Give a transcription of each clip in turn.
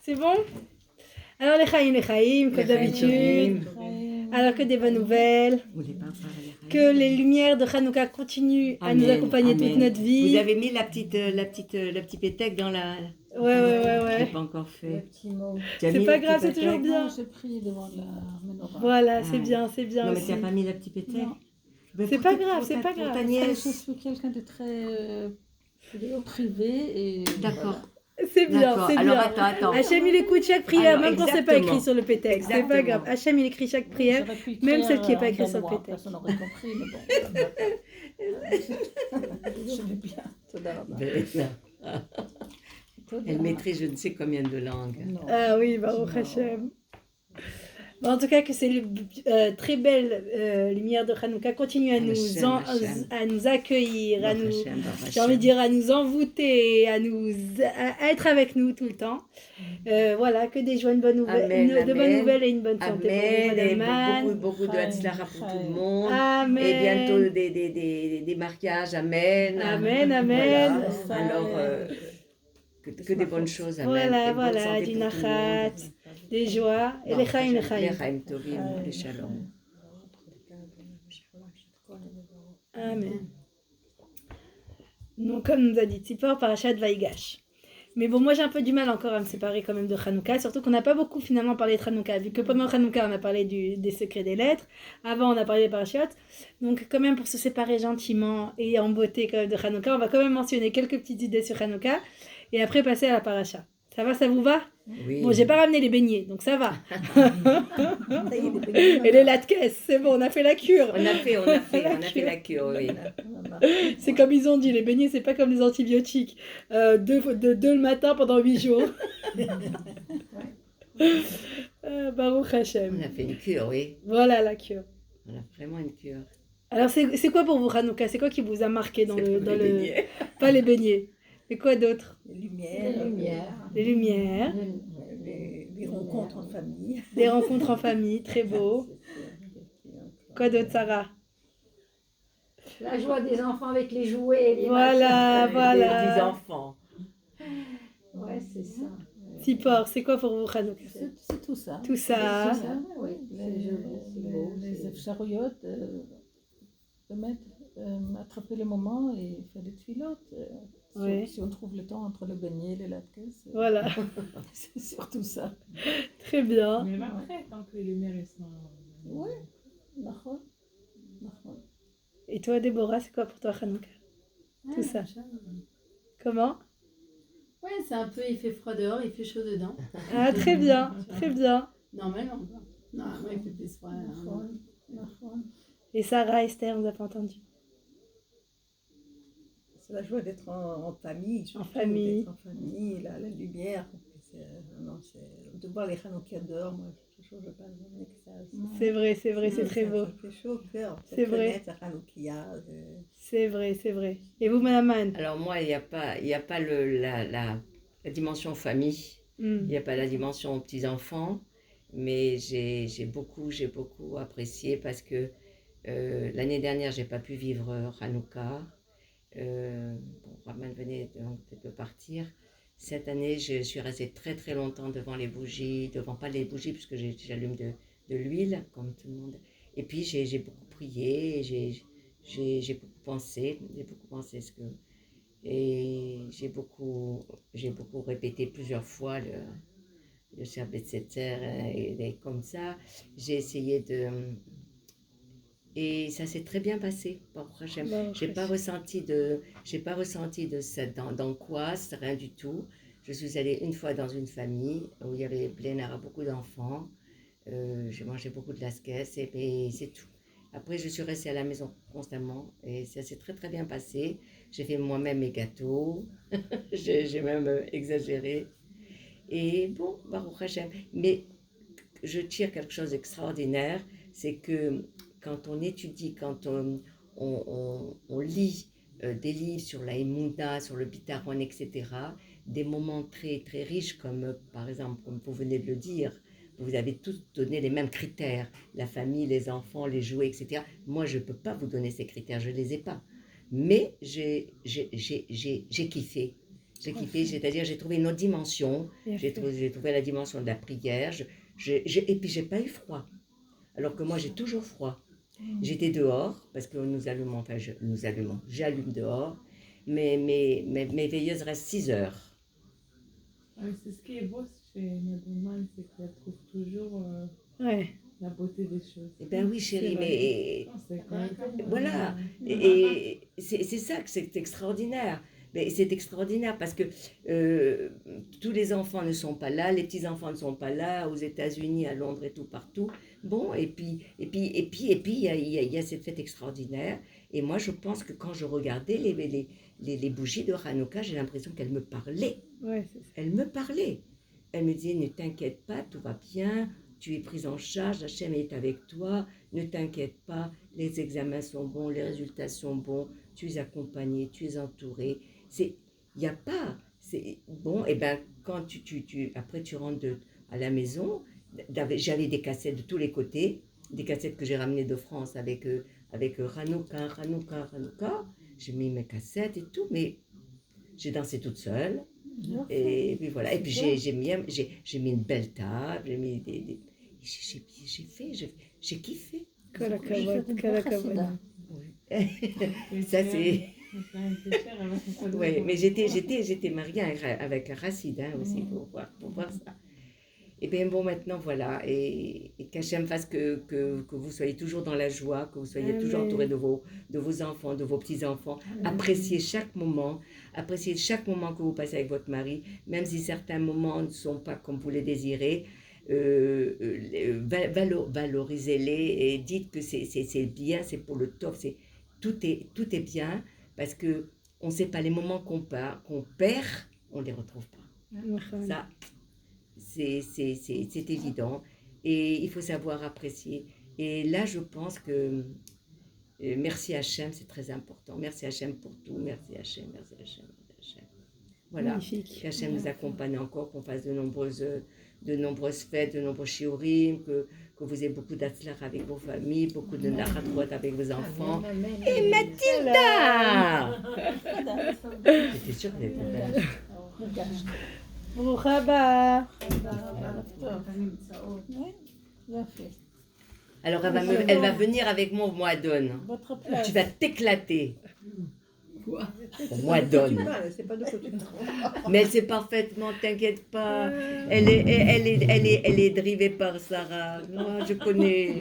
C'est bon? Alors les Chaïm, comme d'habitude. Alors que des bonnes nouvelles. Que les lumières de Hanouka continuent à nous accompagner toute notre vie. Vous avez mis la petite pétec dans la... Ouais. Je l'ai pas encore fait. C'est pas grave, c'est toujours bien. J'ai pris devant la menorah. Voilà, c'est bien Non, mais aussi. tu n'as pas mis la petite pétec? C'est pas grave, c'est pas grave. Je suis quelqu'un de très privé et... D'accord. Voilà. C'est bien, c'est alors, bien. attends. Hachem, il écoute chaque prière, Alors, même quand c'est pas écrit sur le pétex. C'est pas grave. Hachem, il écrit chaque prière, même celle qui n'est pas écrite sur le pétex. Personne n'aurait compris, mais bon. Je vais bien. Elle maîtrise je ne sais combien de langues. Ah oui, Baruch Hachem. En tout cas, que ces très belles lumières de Hanouka continuent à nous accueillir, j'ai envie de dire, à nous envoûter, à être avec nous tout le temps. Voilà, que des joies, de bonnes nouvelles et une bonne santé pour vous, et beaucoup de Hatzlacha pour tout le monde. Amen. Et bientôt des mariages. Amen. Amen. Voilà. Alors, que des bonnes choses. Amen. Voilà, du nachat, des joies, et les chaim tovim, les shalom. Amen. Donc, comme nous a dit Tzipor, Parashat Vaïgash. Mais bon, moi j'ai un peu du mal encore à me séparer quand même de Hanouka, surtout qu'on n'a pas beaucoup finalement parlé de Hanouka, vu que pendant Hanouka on a parlé des secrets des lettres, avant on a parlé des parachutes, donc quand même pour se séparer gentiment et en beauté quand même de Hanouka, on va quand même mentionner quelques petites idées sur Hanouka, et après passer à la paracha. Ça va, ça vous va? Oui. Bon, j'ai pas ramené les beignets, donc ça va. Et les latkes, c'est bon, on a fait la cure. On a fait la cure, oui. C'est comme ils ont dit, les beignets, c'est pas comme les antibiotiques. Deux le matin pendant 8 jours. Baruch Hashem. On a fait une cure, oui. Voilà la cure. On a vraiment une cure. Alors, c'est quoi pour vous, Hanouka? C'est quoi qui vous a marqué dans le... Beignets. Pas les beignets. Et quoi d'autre? Les lumières. Les rencontres en famille. Des rencontres en famille, très beau. Quoi d'autre, Sarah? La joie des enfants avec les jouets. Les Voilà. Des enfants. Ouais, c'est ça. Tzipor, c'est quoi pour vous, Hanouka? C'est tout ça. Tout ça. Oui, c'est joli, c'est beau. Les chariotes, de mettre, attraper le moment et faire des tuilottes. Oui. Si on trouve le temps entre le beignet et les latkes. Voilà. C'est surtout ça. Très bien. Mais après, tant que les lumières sont... Oui, d'accord. Et toi, Déborah, c'est quoi pour toi, Hanouka? Tout ça. Comment? Ouais, c'est un peu, il fait froid dehors, il fait chaud dedans. Ah, très bien, très bien. Normalement. Normalement, il fait plus froid. Et Sarah, Esther, on vous a pas entendu? C'est la joie d'être en famille. En famille. D'être en famille, la lumière. De voir les Hanouka dehors, moi, quelque chose de pas donner que ça. C'est vrai, c'est très beau. Ça fait chaud au cœur. C'est vrai. C'est vrai. Et vous, Madame Anne? Alors moi, il n'y a pas la dimension famille, il n'y a pas la dimension petits-enfants, mais j'ai beaucoup apprécié parce que l'année dernière, j'ai pas pu vivre Hanouka. Raman venait de partir. Cette année, je suis restée très très longtemps devant les bougies, pas les bougies puisque j'allume de l'huile comme tout le monde. Et puis j'ai beaucoup prié, j'ai beaucoup pensé et j'ai beaucoup répété plusieurs fois le Sherbet Setzer et comme ça. J'ai essayé et ça s'est très bien passé. J'ai pas ressenti de cette d'angoisse, rien du tout. Je suis allée une fois dans une famille où il y avait beaucoup d'enfants. J'ai mangé beaucoup de lasquès et c'est tout. Après, je suis restée à la maison constamment et ça s'est très très bien passé. J'ai fait moi-même mes gâteaux. j'ai même exagéré. Et bon, Baruch Hashem. Mais je tire quelque chose d'extraordinaire, c'est que quand on étudie, quand on lit des livres sur la Emouna, sur le Bitaron, etc., des moments très, très riches, comme par exemple, comme vous venez de le dire, vous avez tous donné les mêmes critères, la famille, les enfants, les jouets, etc. Moi, je ne peux pas vous donner ces critères, je ne les ai pas. Mais j'ai kiffé. J'ai kiffé, c'est-à-dire j'ai trouvé une autre dimension. Bien J'ai fait. trouvé la dimension de la prière. Et puis j'ai pas eu froid. Alors que moi j'ai toujours froid. J'étais dehors parce que j'allume dehors. Mes veilleuses restent 6 heures. C'est ce qui est beau chez Madeleine, c'est qu'elle trouve toujours Ouais. la beauté des choses. Eh bien oui chérie, C'est vrai. mais Non, c'est quand même- voilà. Et c'est ça que c'est extraordinaire. Mais c'est extraordinaire parce que tous les enfants ne sont pas là, les petits-enfants ne sont pas là, aux États-Unis, à Londres et tout partout. Bon, et puis il y a cette fête extraordinaire. Et moi, je pense que quand je regardais les bougies de Hanouka, j'ai l'impression qu'elles me parlaient. Ouais, c'est ça. Elle me parlait. Elle me disait, ne t'inquiète pas, tout va bien, tu es prise en charge, Hachem est avec toi, ne t'inquiète pas, les examens sont bons, les résultats sont bons, tu es accompagné, tu es entouré. Il n'y a pas. Bon, et bien, quand après tu rentres à la maison, j'avais des cassettes de tous les côtés, des cassettes que j'ai ramenées de France avec Hanouka. J'ai mis mes cassettes et tout, mais j'ai dansé toute seule. Et puis voilà. Et puis j'ai mis une belle table, j'ai mis j'ai kiffé. Kol hakavod, kol hakavod. Ça c'est. C'est un peu cher, elle va faire ça Oui, de mais j'étais mariée avec un Racide aussi pour voir ça. Et bien bon, maintenant voilà, et qu'Hachem fasse que vous soyez toujours dans la joie, que vous soyez toujours Amen. entourés de vos enfants, de vos petits-enfants. Appréciez chaque moment que vous passez avec votre mari, même si certains moments ne sont pas comme vous les désirez. Valorisez-les et dites que c'est bien, c'est pour le top, tout est bien, parce que on ne sait pas les moments qu'on perd, on ne les retrouve pas. Ça, c'est évident. Et il faut savoir apprécier. Et là, je pense que merci Hachem, c'est très important. Merci Hachem pour tout. Merci Hachem, merci Hachem, merci Hachem. Voilà. Magnifique. Qu'Hachem nous accompagne encore, qu'on fasse de nombreuses fêtes, de nombreux shiurim, que vous ayez beaucoup d'atzlach avec vos familles, beaucoup de nachat avec vos enfants. Et Mathilda! J'étais sûre qu'elle était belle. Baruch haba. Alors elle va venir avec moi au Moadon. Votre place. Tu vas t'éclater. Quoi? Au Moadon. C'est pas de quoi tu parles. Mais elle sait parfaitement, t'inquiète pas. Elle est drivée par Sarah. Moi, je connais.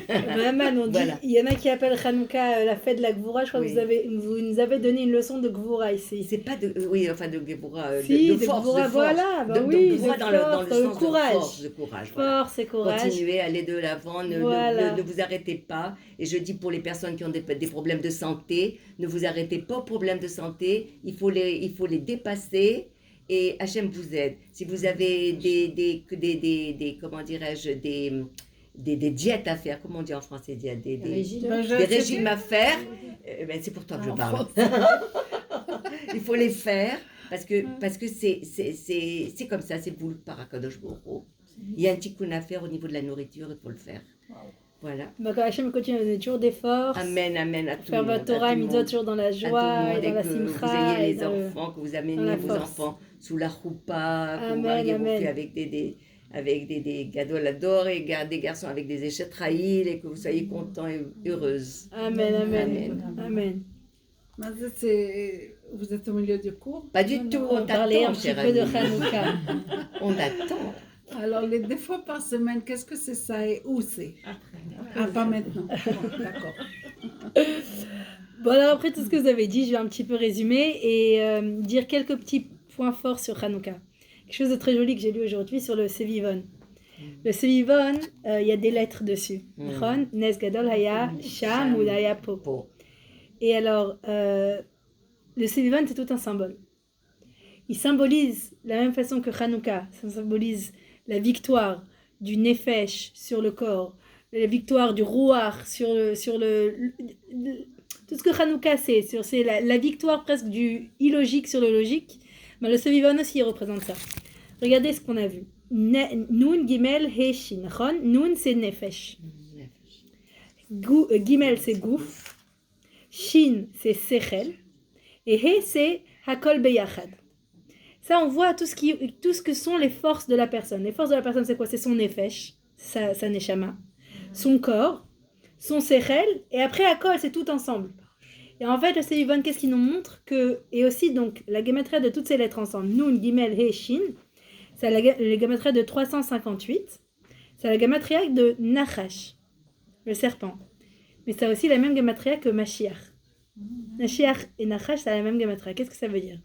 Vraiment, on dit, Voilà. il y en a qui appellent Hanouka la fête de la Gvoura. Je crois Oui. que vous nous avez donné une leçon de Gvoura ici. C'est pas de. Oui, enfin de Geboura. Si, de de force. Gvoura, de force. voilà. Bah de oui, Geboura de dans le force, sens courage. de force, de courage. Voilà. Force et courage. Continuez, allez de l'avant, Voilà. ne vous arrêtez pas. Et je dis pour les personnes qui ont des problèmes de santé, ne vous arrêtez pas aux problèmes de santé. Il faut les dépasser. Et Hachem vous aide. Si vous avez des comment dirais-je, des diètes à faire, comment on dit en français, des régimes à faire, ben c'est pour toi que je parle. Il faut les faire parce que c'est comme ça, c'est boule par Akadosh Baruch Hu. Il y a un tikkun à faire au niveau de la nourriture, il faut le faire. Voilà. Donc Hachem continue à donner toujours des forces. Amen, amen à tout le Faire monde. votre Torah à et tout le mitzvot monde. toujours dans la À tout le joie monde, et dans la que vous simcha. ayez et les dans le- enfants, que vous dans ameniez la vos force. enfants sous la choupa, que vous Amen, mariez vos amen. filles avec des gadolador et des garçons avec des échecs trahis et que vous soyez contents et heureuses. Amen, amen, amen. Vous êtes au milieu du cours. Pas du tout, On on parlait un t'attend, petit chère peu de amie. Hanouka. On attend. Alors, les 2 fois par semaine, qu'est-ce que c'est ça et où c'est? Pas maintenant. Bon, d'accord. Bon, alors après tout ce que vous avez dit, je vais un petit peu résumer et dire quelques petits points forts sur Hanouka. Quelque chose de très joli que j'ai lu aujourd'hui sur le Sevivon. Le Sevivon, il y a des lettres dessus. Ron, Nes Gadol Haya, Sham ou Haya Po. Pour. Et alors, le Sevivon, c'est tout un symbole. Il symbolise, de la même façon que Hanouka, ça symbolise la victoire du Nefesh sur le corps, la victoire du Ruach sur tout ce que Hanouka c'est la victoire presque du illogique sur le logique. Ben, le Sevivon aussi il représente ça. Regardez ce qu'on a vu. Nun, Gimel, He, Shin. Nun, c'est Nefesh. Gimel, c'est Gouf. Shin, c'est Sechel. Et He, c'est Hakol Beyachad. Ça, on voit tout ce que sont les forces de la personne. Les forces de la personne, c'est quoi? C'est son nefesh, sa neshama, son corps, son Sechel, et après Hakol, c'est tout ensemble. Et en fait, le Sevivon, qu'est-ce qu'il nous montre que, et aussi, donc, la gématria de toutes ces lettres ensemble, Nun, Gimel, He, Shin, c'est la gématria de 358, c'est la gématria de Nachash, le serpent. Mais c'est aussi la même gématria que Mashiach. Mashiach et Nachash, c'est la même gématria. Qu'est-ce que ça veut dire?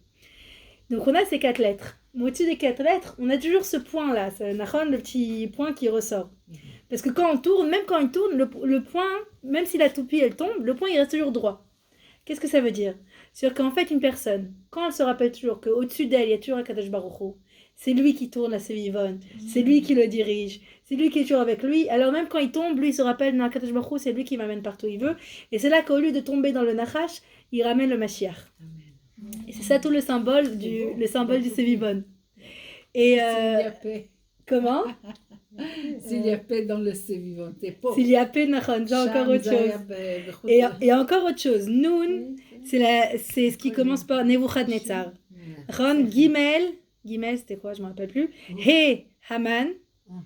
Donc, on a ces 4 lettres. Mais au-dessus des 4 lettres, on a toujours ce point-là, c'est Nachon, le petit point qui ressort. Parce que quand on tourne, même quand il tourne, le point, même si la toupie, elle tombe, le point, il reste toujours droit. Qu'est-ce que ça veut dire? C'est-à-dire qu'en fait, une personne, quand elle se rappelle toujours qu'au-dessus d'elle, il y a toujours un Kadosh Baruch Hu, c'est lui qui tourne la Sevivon, c'est lui qui le dirige, c'est lui qui est toujours avec lui. Alors même quand il tombe, lui, il se rappelle, non, Kadosh Baruch Hu, c'est lui qui m'amène partout où il veut. Et c'est là qu'au lieu de tomber dans le Nachash, il ramène le Mashiach. Et c'est ça tout le symbole du Sevivon. Et S'il y a paix. comment? S'il y a paix dans le Sevivon, t'es pauvre. S'il y a paix, Nachon, c'est encore autre chose. Et encore autre chose. Nun, c'est ce qui commence par Nebuchadnezzar. Ron, Gimel, c'était quoi? Je ne me rappelle plus. He, Haman.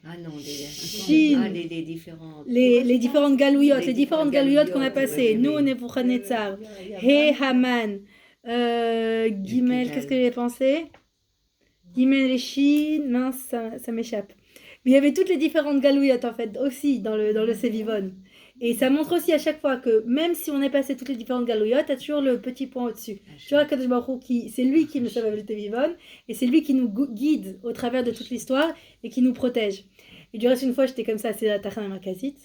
Ah non, Shin. les différentes. Les différentes galouillottes, les différentes galouillottes qu'on a passées. oui, Nous, oui. Nebuchadnezzar. He, Haman. Gimel, qu'est-ce que j'ai pensé? Gimel et Shin, mince, ça m'échappe. Mais il y avait toutes les différentes galouillottes en fait aussi dans le Sevivon. Et ça montre aussi à chaque fois que même si on est passé toutes les différentes galouillottes, il y a toujours le petit point au-dessus. Toujours Akadosh Baruch Hu, c'est lui qui nous sauve avec le Sevivon et c'est lui qui nous guide au travers de toute l'histoire et qui nous protège. Et du reste, une fois, j'étais comme ça, c'est la Tachana Markazit.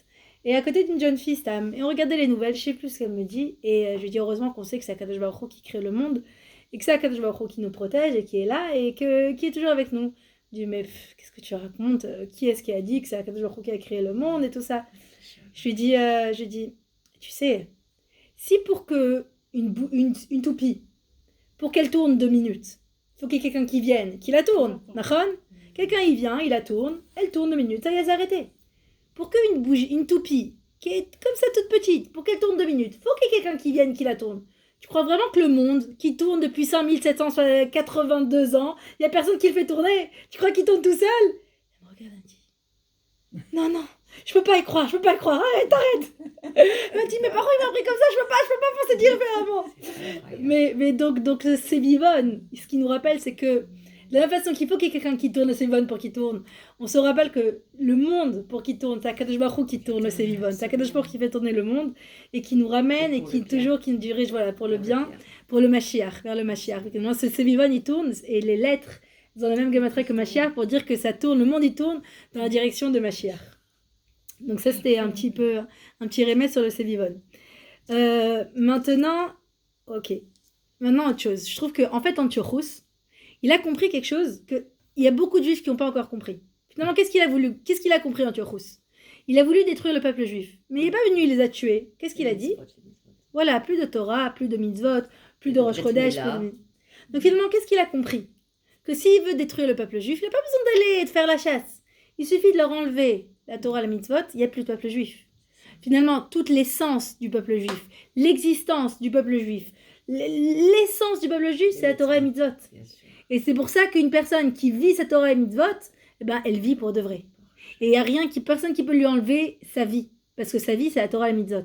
Et à côté d'une jeune fille, Stam, et on regardait les nouvelles, je sais plus ce qu'elle me dit, et je lui dis heureusement qu'on sait que c'est Akadosh Baruch Hu qui crée le monde, et que c'est Akadosh Baruch Hu qui nous protège, et qui est là, et qui est toujours avec nous. Je dis, mais qu'est-ce que tu racontes? Qui est-ce qui a dit que c'est Akadosh Baruch Hu qui a créé le monde, et tout ça? Je lui dis, tu sais, si pour que une toupie, pour qu'elle tourne 2 minutes, il faut qu'il y ait quelqu'un qui vienne, qui la tourne, Nachon? Quelqu'un il vient, il la tourne, elle tourne 2 minutes, ça y est, c'est arrêté. Pour qu'une toupie, qui est comme ça toute petite, pour qu'elle tourne 2 minutes, faut qu'il y ait quelqu'un qui vienne, qui la tourne. Tu crois vraiment que le monde, qui tourne depuis 5782 ans, il n'y a personne qui le fait tourner? Tu crois qu'il tourne tout seul? Elle me regarde, elle me dit, non, je peux pas y croire, arrête. Elle m'a dit, mes parents ils m'ont appris comme ça, je peux pas penser différemment. Mais donc le Sevivon, ce qui nous rappelle, c'est que de la même façon qu'il faut qu'il y ait quelqu'un qui tourne le Sevivon pour qu'il tourne, on se rappelle que le monde pour qu'il tourne, c'est Akadosh Baruch Hu qui tourne le Sevivon, c'est Akadosh Baruch Hu qui fait tourner le monde et qui nous ramène et qui nous dirige pour le bien, pour le Mashiach, vers le Mashiach. Ce Sevivon il tourne et les lettres dans la même gématrie que Mashiach pour dire que ça tourne, le monde il tourne dans la direction de Mashiach. Donc ça c'était un petit remède sur le Sevivon. Maintenant autre chose. Je trouve qu'en fait Antiochus, il a compris quelque chose qu'il y a beaucoup de juifs qui n'ont pas encore compris. Finalement, qu'est-ce qu'il a compris Antiochus? Il a voulu détruire le peuple juif. Mais il n'est pas venu, il les a tués. Qu'est-ce qu'il a dit? Voilà, plus de Torah, plus de mitzvot, plus de Rosh Chodesh. Donc finalement, qu'est-ce qu'il a compris? Que s'il veut détruire le peuple juif, il n'a pas besoin d'aller et de faire la chasse. Il suffit de leur enlever la Torah, la mitzvot, il n'y a plus de peuple juif. Finalement, toute l'essence du peuple juif, l'existence du peuple juif, l'essence du peuple juif, c'est la Torah et la mitzvot. Et c'est pour ça qu'une personne qui vit sa Torah et mitzvot, elle vit pour de vrai. Et il n'y a personne qui peut lui enlever sa vie. Parce que sa vie, c'est la Torah et la mitzvot.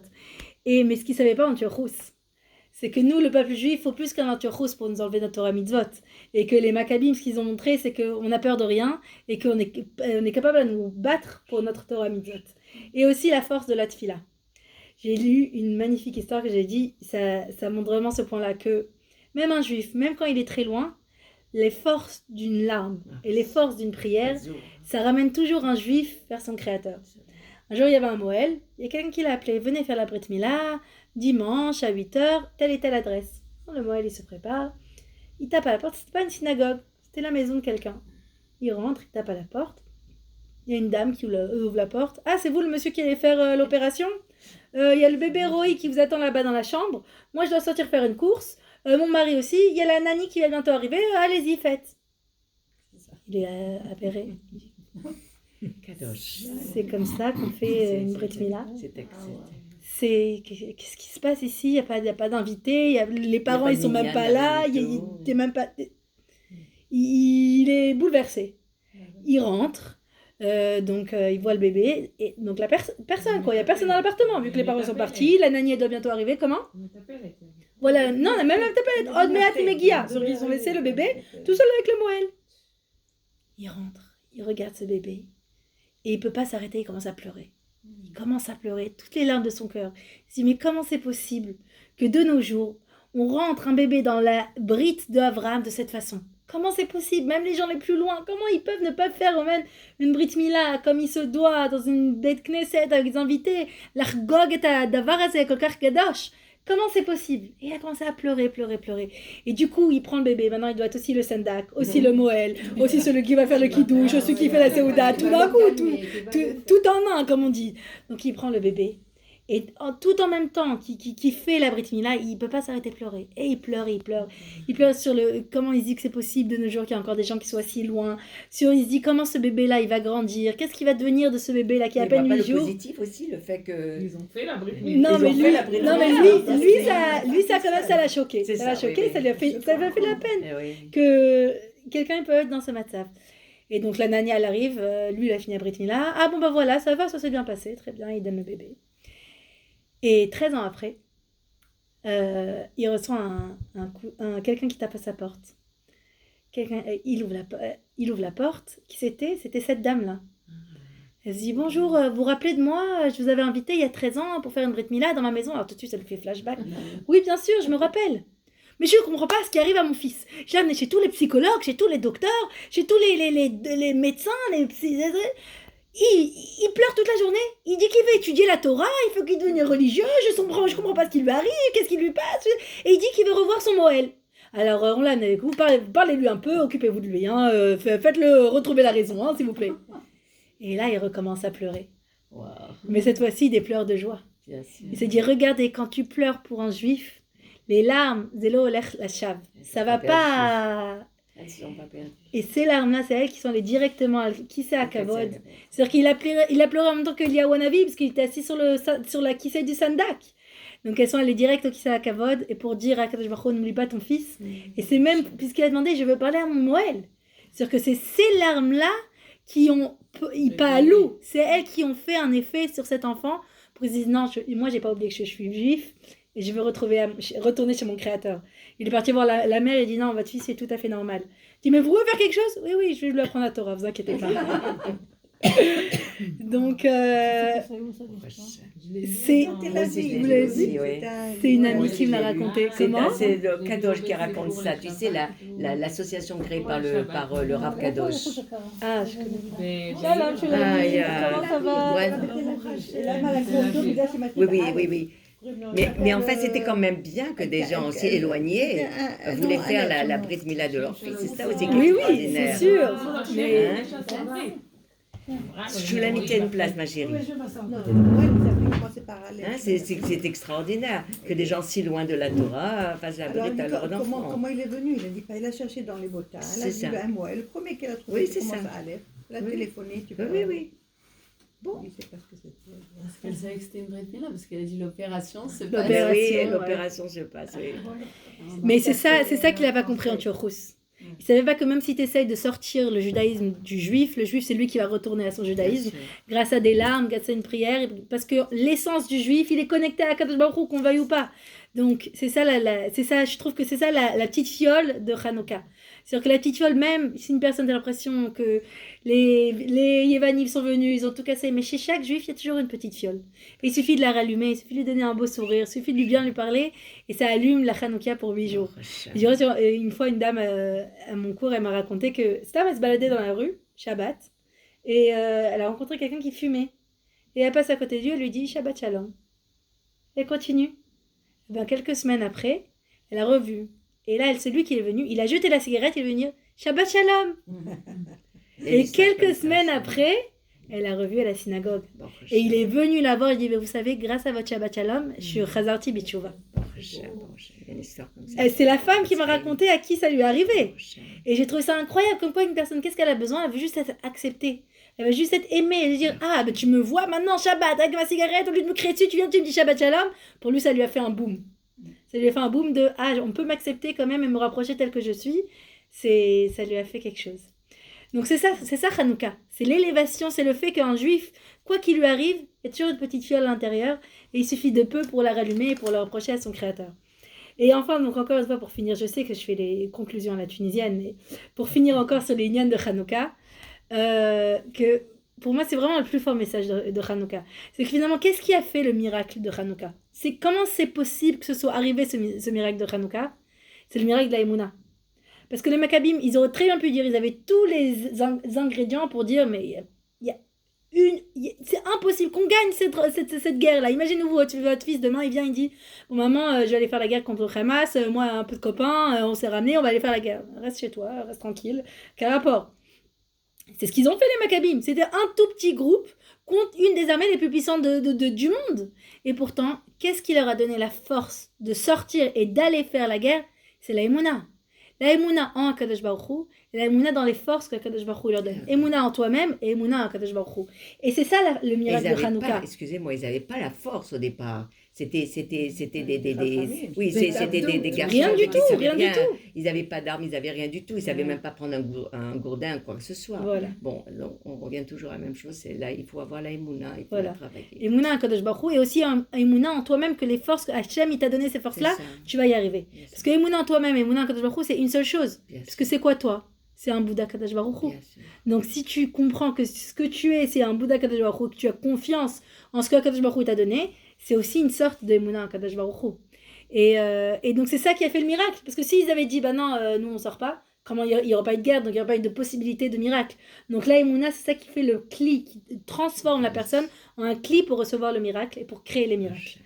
Mais ce qu'il ne savait pas Antiochus, c'est que nous, le peuple juif, il faut plus qu'un Antiochus pour nous enlever notre Torah et mitzvot. Et que les Maccabim, ce qu'ils ont montré, c'est qu'on a peur de rien et qu'on est capable de nous battre pour notre Torah et mitzvot. Et aussi la force de la tfila. J'ai lu une magnifique histoire que j'ai dit, ça montre vraiment ce point-là, que même un juif, même quand il est très loin, les forces d'une larme et les forces d'une prière, ça ramène toujours un juif vers son créateur. Un jour, il y avait un Moël, il y a quelqu'un qui l'a appelé, venez faire la Brit Mila, dimanche à 8h, telle et telle adresse. Le Moël, il se prépare, il tape à la porte, c'était pas une synagogue, c'était la maison de quelqu'un. Il rentre, il tape à la porte, il y a une dame qui ouvre la porte. Ah, c'est vous le monsieur qui allait faire l'opération? Il y a le bébé Roy qui vous attend là-bas dans la chambre, moi je dois sortir faire une course. Mon mari aussi, il y a la nanny qui va bientôt arriver, allez-y, faites. Il est apéré. Kadosh. C'est comme ça qu'on fait une Brit Mila. qu'est-ce qui se passe ici? Il n'y a pas d'invités, les parents, pas ils de sont même minyan, pas il y a là, rien du il tout. t'es même pas... Il est bouleversé. Il rentre, il voit le bébé, et donc personne, quoi. Il n'y a personne dans l'appartement, vu que les parents sont partis, la nanny, elle doit bientôt arriver, comment? Voilà, non, on a même la tapette, oh, mais Megia, ils ont laissé le bébé tout seul avec le Moël. Il rentre, il regarde ce bébé, et il peut pas s'arrêter, il commence à pleurer. Il commence à pleurer, toutes les larmes de son cœur. Il se dit, mais comment c'est possible que de nos jours, on rentre un bébé dans la brite d'Abraham de cette façon? Comment c'est possible? Même les gens les plus loin, comment ils peuvent ne pas faire même une Brit Mila comme il se doit dans une bête Knesset avec des invités? L'Argog est à Davarazé, Kokar Kadosh. Comment c'est possible? Et il a commencé à pleurer. Et du coup, il prend le bébé. Maintenant, il doit être aussi le Sendak, aussi le Moël, aussi celui qui va faire le Kiddush, celui qui fait la Seouda, tout d'un coup, tout en un, comme on dit. Donc, il prend le bébé. Et tout en même temps qu'il fait la Brit Mila, il ne peut pas s'arrêter de pleurer. Et il pleure. Il pleure sur comment il se dit que c'est possible de nos jours qu'il y a encore des gens qui soient si loin. Il se dit comment ce bébé-là, il va grandir. Qu'est-ce qui va devenir de ce bébé-là qui a à peine 8 jours? Le positif aussi, le fait que... Ils ont fait la brique. Non, mais lui, ça quand même, ça l'a choqué. Ça l'a choqué, oui. ça lui a fait de la peine Eh oui. que quelqu'un peut être dans ce matzav. Et donc la nania, elle arrive, lui, il a fini à Brit Mila. Ah bon, bah voilà, ça va, ça s'est bien passé, très bien, il donne le bébé. Et 13 ans après, il reçoit quelqu'un qui tape à sa porte. Il ouvre la porte. Qui c'était? C'était cette dame-là. Elle se dit, bonjour, vous vous rappelez de moi? Je vous avais invité il y a 13 ans pour faire une Brit Mila dans ma maison. Alors tout de suite, ça lui fait flashback. Oui, bien sûr, je me rappelle. Mais je ne comprends pas ce qui arrive à mon fils. J'ai amené chez tous les psychologues, chez tous les docteurs, chez tous les médecins, il pleure toute la journée. Il dit qu'il veut étudier la Torah, il faut qu'il devienne religieux, je comprends pas ce qui lui arrive, qu'est-ce qui lui passe. Et il dit qu'il veut revoir son Moël. Alors on l'a avec vous, parlez-lui un peu, occupez-vous de lui, hein, faites-le retrouver la raison, hein, s'il vous plaît. Et là, il recommence à pleurer. Wow. Mais cette fois-ci, des pleurs de joie. Bien sûr. Il s'est dit, regardez, quand tu pleures pour un juif, les larmes, zélo lech la chav, ça va pas... Elles sont pas perdues. Et ces larmes-là, c'est elles qui sont allées directement à Kissé à Kavod. C'est-à-dire qu'il a pleuré en même temps que Eliyahu parce qu'il était assis sur la Kissé du Sandak. Donc elles sont allées direct au Kissé à Kavod et pour dire à Kadosh Baruch Hu, n'oublie pas ton fils. Et c'est même, puisqu'il a demandé, je veux parler à mon Moël. C'est-à-dire que c'est ces larmes-là qui ont, pas à loup, c'est elles qui ont fait un effet sur cet enfant pour qu'ils se disent, non, moi j'ai pas oublié que je suis juif. Et je veux retourner chez mon créateur. Il est parti voir la mère et il dit non, votre fils c'est tout à fait normal. Il dit mais vous pouvez faire quelque chose? Oui, je vais lui apprendre la Torah, vous inquiétez pas. Donc, c'est une amie qui me l'a raconté. Comment? C'est le Kadosh qui raconte ça. Tu sais, l'association créée par le Rav Kadosh. Ah, je connais. Shalom, Comment ça va? Oui. Mais en fait, c'était quand même bien que des gens aussi éloignés voulaient faire la Brit Mila de leur fils. C'est ça aussi qui est Oui, extraordinaire. c'est sûr. Mais... Je l'ai à une place, ma chérie. C'est extraordinaire que des gens si loin de la Torah fassent la Brit à leur enfant. Comment il est venu? Il a dit pas, il a cherché dans les bottins. Il a dit un mois. Le premier qu'elle a trouvé, oui, c'est ça. Il a téléphoné. Oui. Bon, il sait pas ce que c'était. Parce qu'elle savait que c'était une Brit Mila, parce qu'elle a dit l'opération se passe. passe. Oui, l'opération se passe, oui. Mais c'est ça qu'il n'a pas compris en Tchorous. Il ne savait pas que même si tu essayes de sortir le judaïsme du juif, le juif c'est lui qui va retourner à son judaïsme grâce à des larmes, grâce à une prière, parce que l'essence du juif, il est connecté à Kadosh Baruch Hu, qu'on veuille ou pas. Donc c'est ça, je trouve que c'est ça la petite fiole de Hanouka. C'est-à-dire que la petite fiole, même si une personne a l'impression que les Yévanim sont venus, ils ont tout cassé, mais chez chaque juif, il y a toujours une petite fiole. Et il suffit de la rallumer, il suffit de lui donner un beau sourire, il suffit de bien lui parler, et ça allume la Hanouka pour 8 jours. Une fois, une dame à mon cours, elle m'a raconté que elle se baladait dans la rue, Shabbat, et elle a rencontré quelqu'un qui fumait. Et elle passe à côté de lui, elle lui dit Shabbat Shalom. Elle continue. Et bien, quelques semaines après, elle a revu. Et là, c'est lui qui est venu, il a jeté la cigarette, il est venu Shabbat Shalom. Et quelques semaines après, elle a revu à la synagogue. Et il est venu la voir, il dit, vous savez, grâce à votre Shabbat Shalom, je suis Chazarti Bitshuva. Il y a une histoire comme ça. Et c'est la femme qui m'a raconté à qui ça lui est arrivé. Prochain. Et j'ai trouvé ça incroyable, comme quoi une personne, qu'est-ce qu'elle a besoin? Elle veut juste être acceptée. Elle veut juste être aimée. Elle veut dire, ah, ben tu me vois maintenant, Shabbat, avec ma cigarette, au lieu de me crier dessus, tu me dis Shabbat Shalom. Pour lui, ça lui a fait un boom. Ça lui a fait un boom de, ah, on peut m'accepter quand même et me rapprocher tel que je suis. Ça lui a fait quelque chose. Donc c'est ça Hanouka. C'est l'élévation, c'est le fait qu'un juif, quoi qu'il lui arrive, il y a toujours une petite fiole à l'intérieur et il suffit de peu pour la rallumer et pour la reprocher à son créateur. Et enfin, donc encore une fois, pour finir, je sais que je fais les conclusions à la tunisienne, mais pour finir encore sur les Nyan de Hanouka, que pour moi, c'est vraiment le plus fort message de Hanouka. C'est que finalement, qu'est-ce qui a fait le miracle de Hanouka? C'est comment c'est possible que ce soit arrivé ce miracle de Hanouka? C'est le miracle de la Emouna. Parce que les Maccabim, ils auraient très bien pu dire, ils avaient tous les ingrédients pour dire, mais c'est impossible qu'on gagne cette guerre-là. Imaginez-vous, votre fils demain, il vient, il dit, bon maman, je vais aller faire la guerre contre le Hamas, moi un peu de copains, on s'est ramenés, on va aller faire la guerre. Reste chez toi, reste tranquille. Quel rapport? C'est ce qu'ils ont fait les Maccabim. C'était un tout petit groupe contre une des armées les plus puissantes du monde. Et pourtant, qu'est-ce qui leur a donné la force de sortir et d'aller faire la guerre? C'est la Emouna. La Emouna en Kadosh Baruch Hu, et la Emouna dans les forces que Kadosh Baruch Hu leur donne. Emouna en toi-même et Emouna en Kadosh Baruch Hu. Et c'est ça le miracle de Hanouka. Excusez-moi, ils n'avaient pas la force au départ. C'était des Oui, c'était des garçons. Rien du tout, rien du tout. Ils n'avaient pas d'armes, ils n'avaient rien du tout. Ils ne savaient même pas prendre un gourdin, quoi que ce soit. Voilà. Bon, donc, on revient toujours à la même chose. C'est là, il faut avoir la Emouna, il faut Voilà. la travailler. Emouna en Kadosh Baruch Hu et aussi un Emouna en toi-même que les forces que Hachem il t'a donné ces forces-là, C'est ça. tu vas y arriver. Parce que Emouna en toi-même et Emouna en Kadosh Baruch Hu, c'est une seule chose. Bien Parce sûr. que c'est quoi toi? C'est un Bouddha Kadosh Baruch Hu. Bien sûr. Donc si tu comprends que ce que tu es, c'est un Bouddha Kadosh Baruch Hu, que tu as confiance en ce que Kadosh Baruch Hu t'a donné, c'est aussi une sorte de Emouna en Kadosh Baruch Hu. Et donc c'est ça qui a fait le miracle. Parce que s'ils avaient dit, bah non, nous on sort pas, comment il n'y aura pas eu de guerre, donc il n'y aura pas eu de possibilité de miracle. Donc là, Emouna, c'est ça qui fait le cli, qui transforme la personne en un cli pour recevoir le miracle et pour créer les miracles.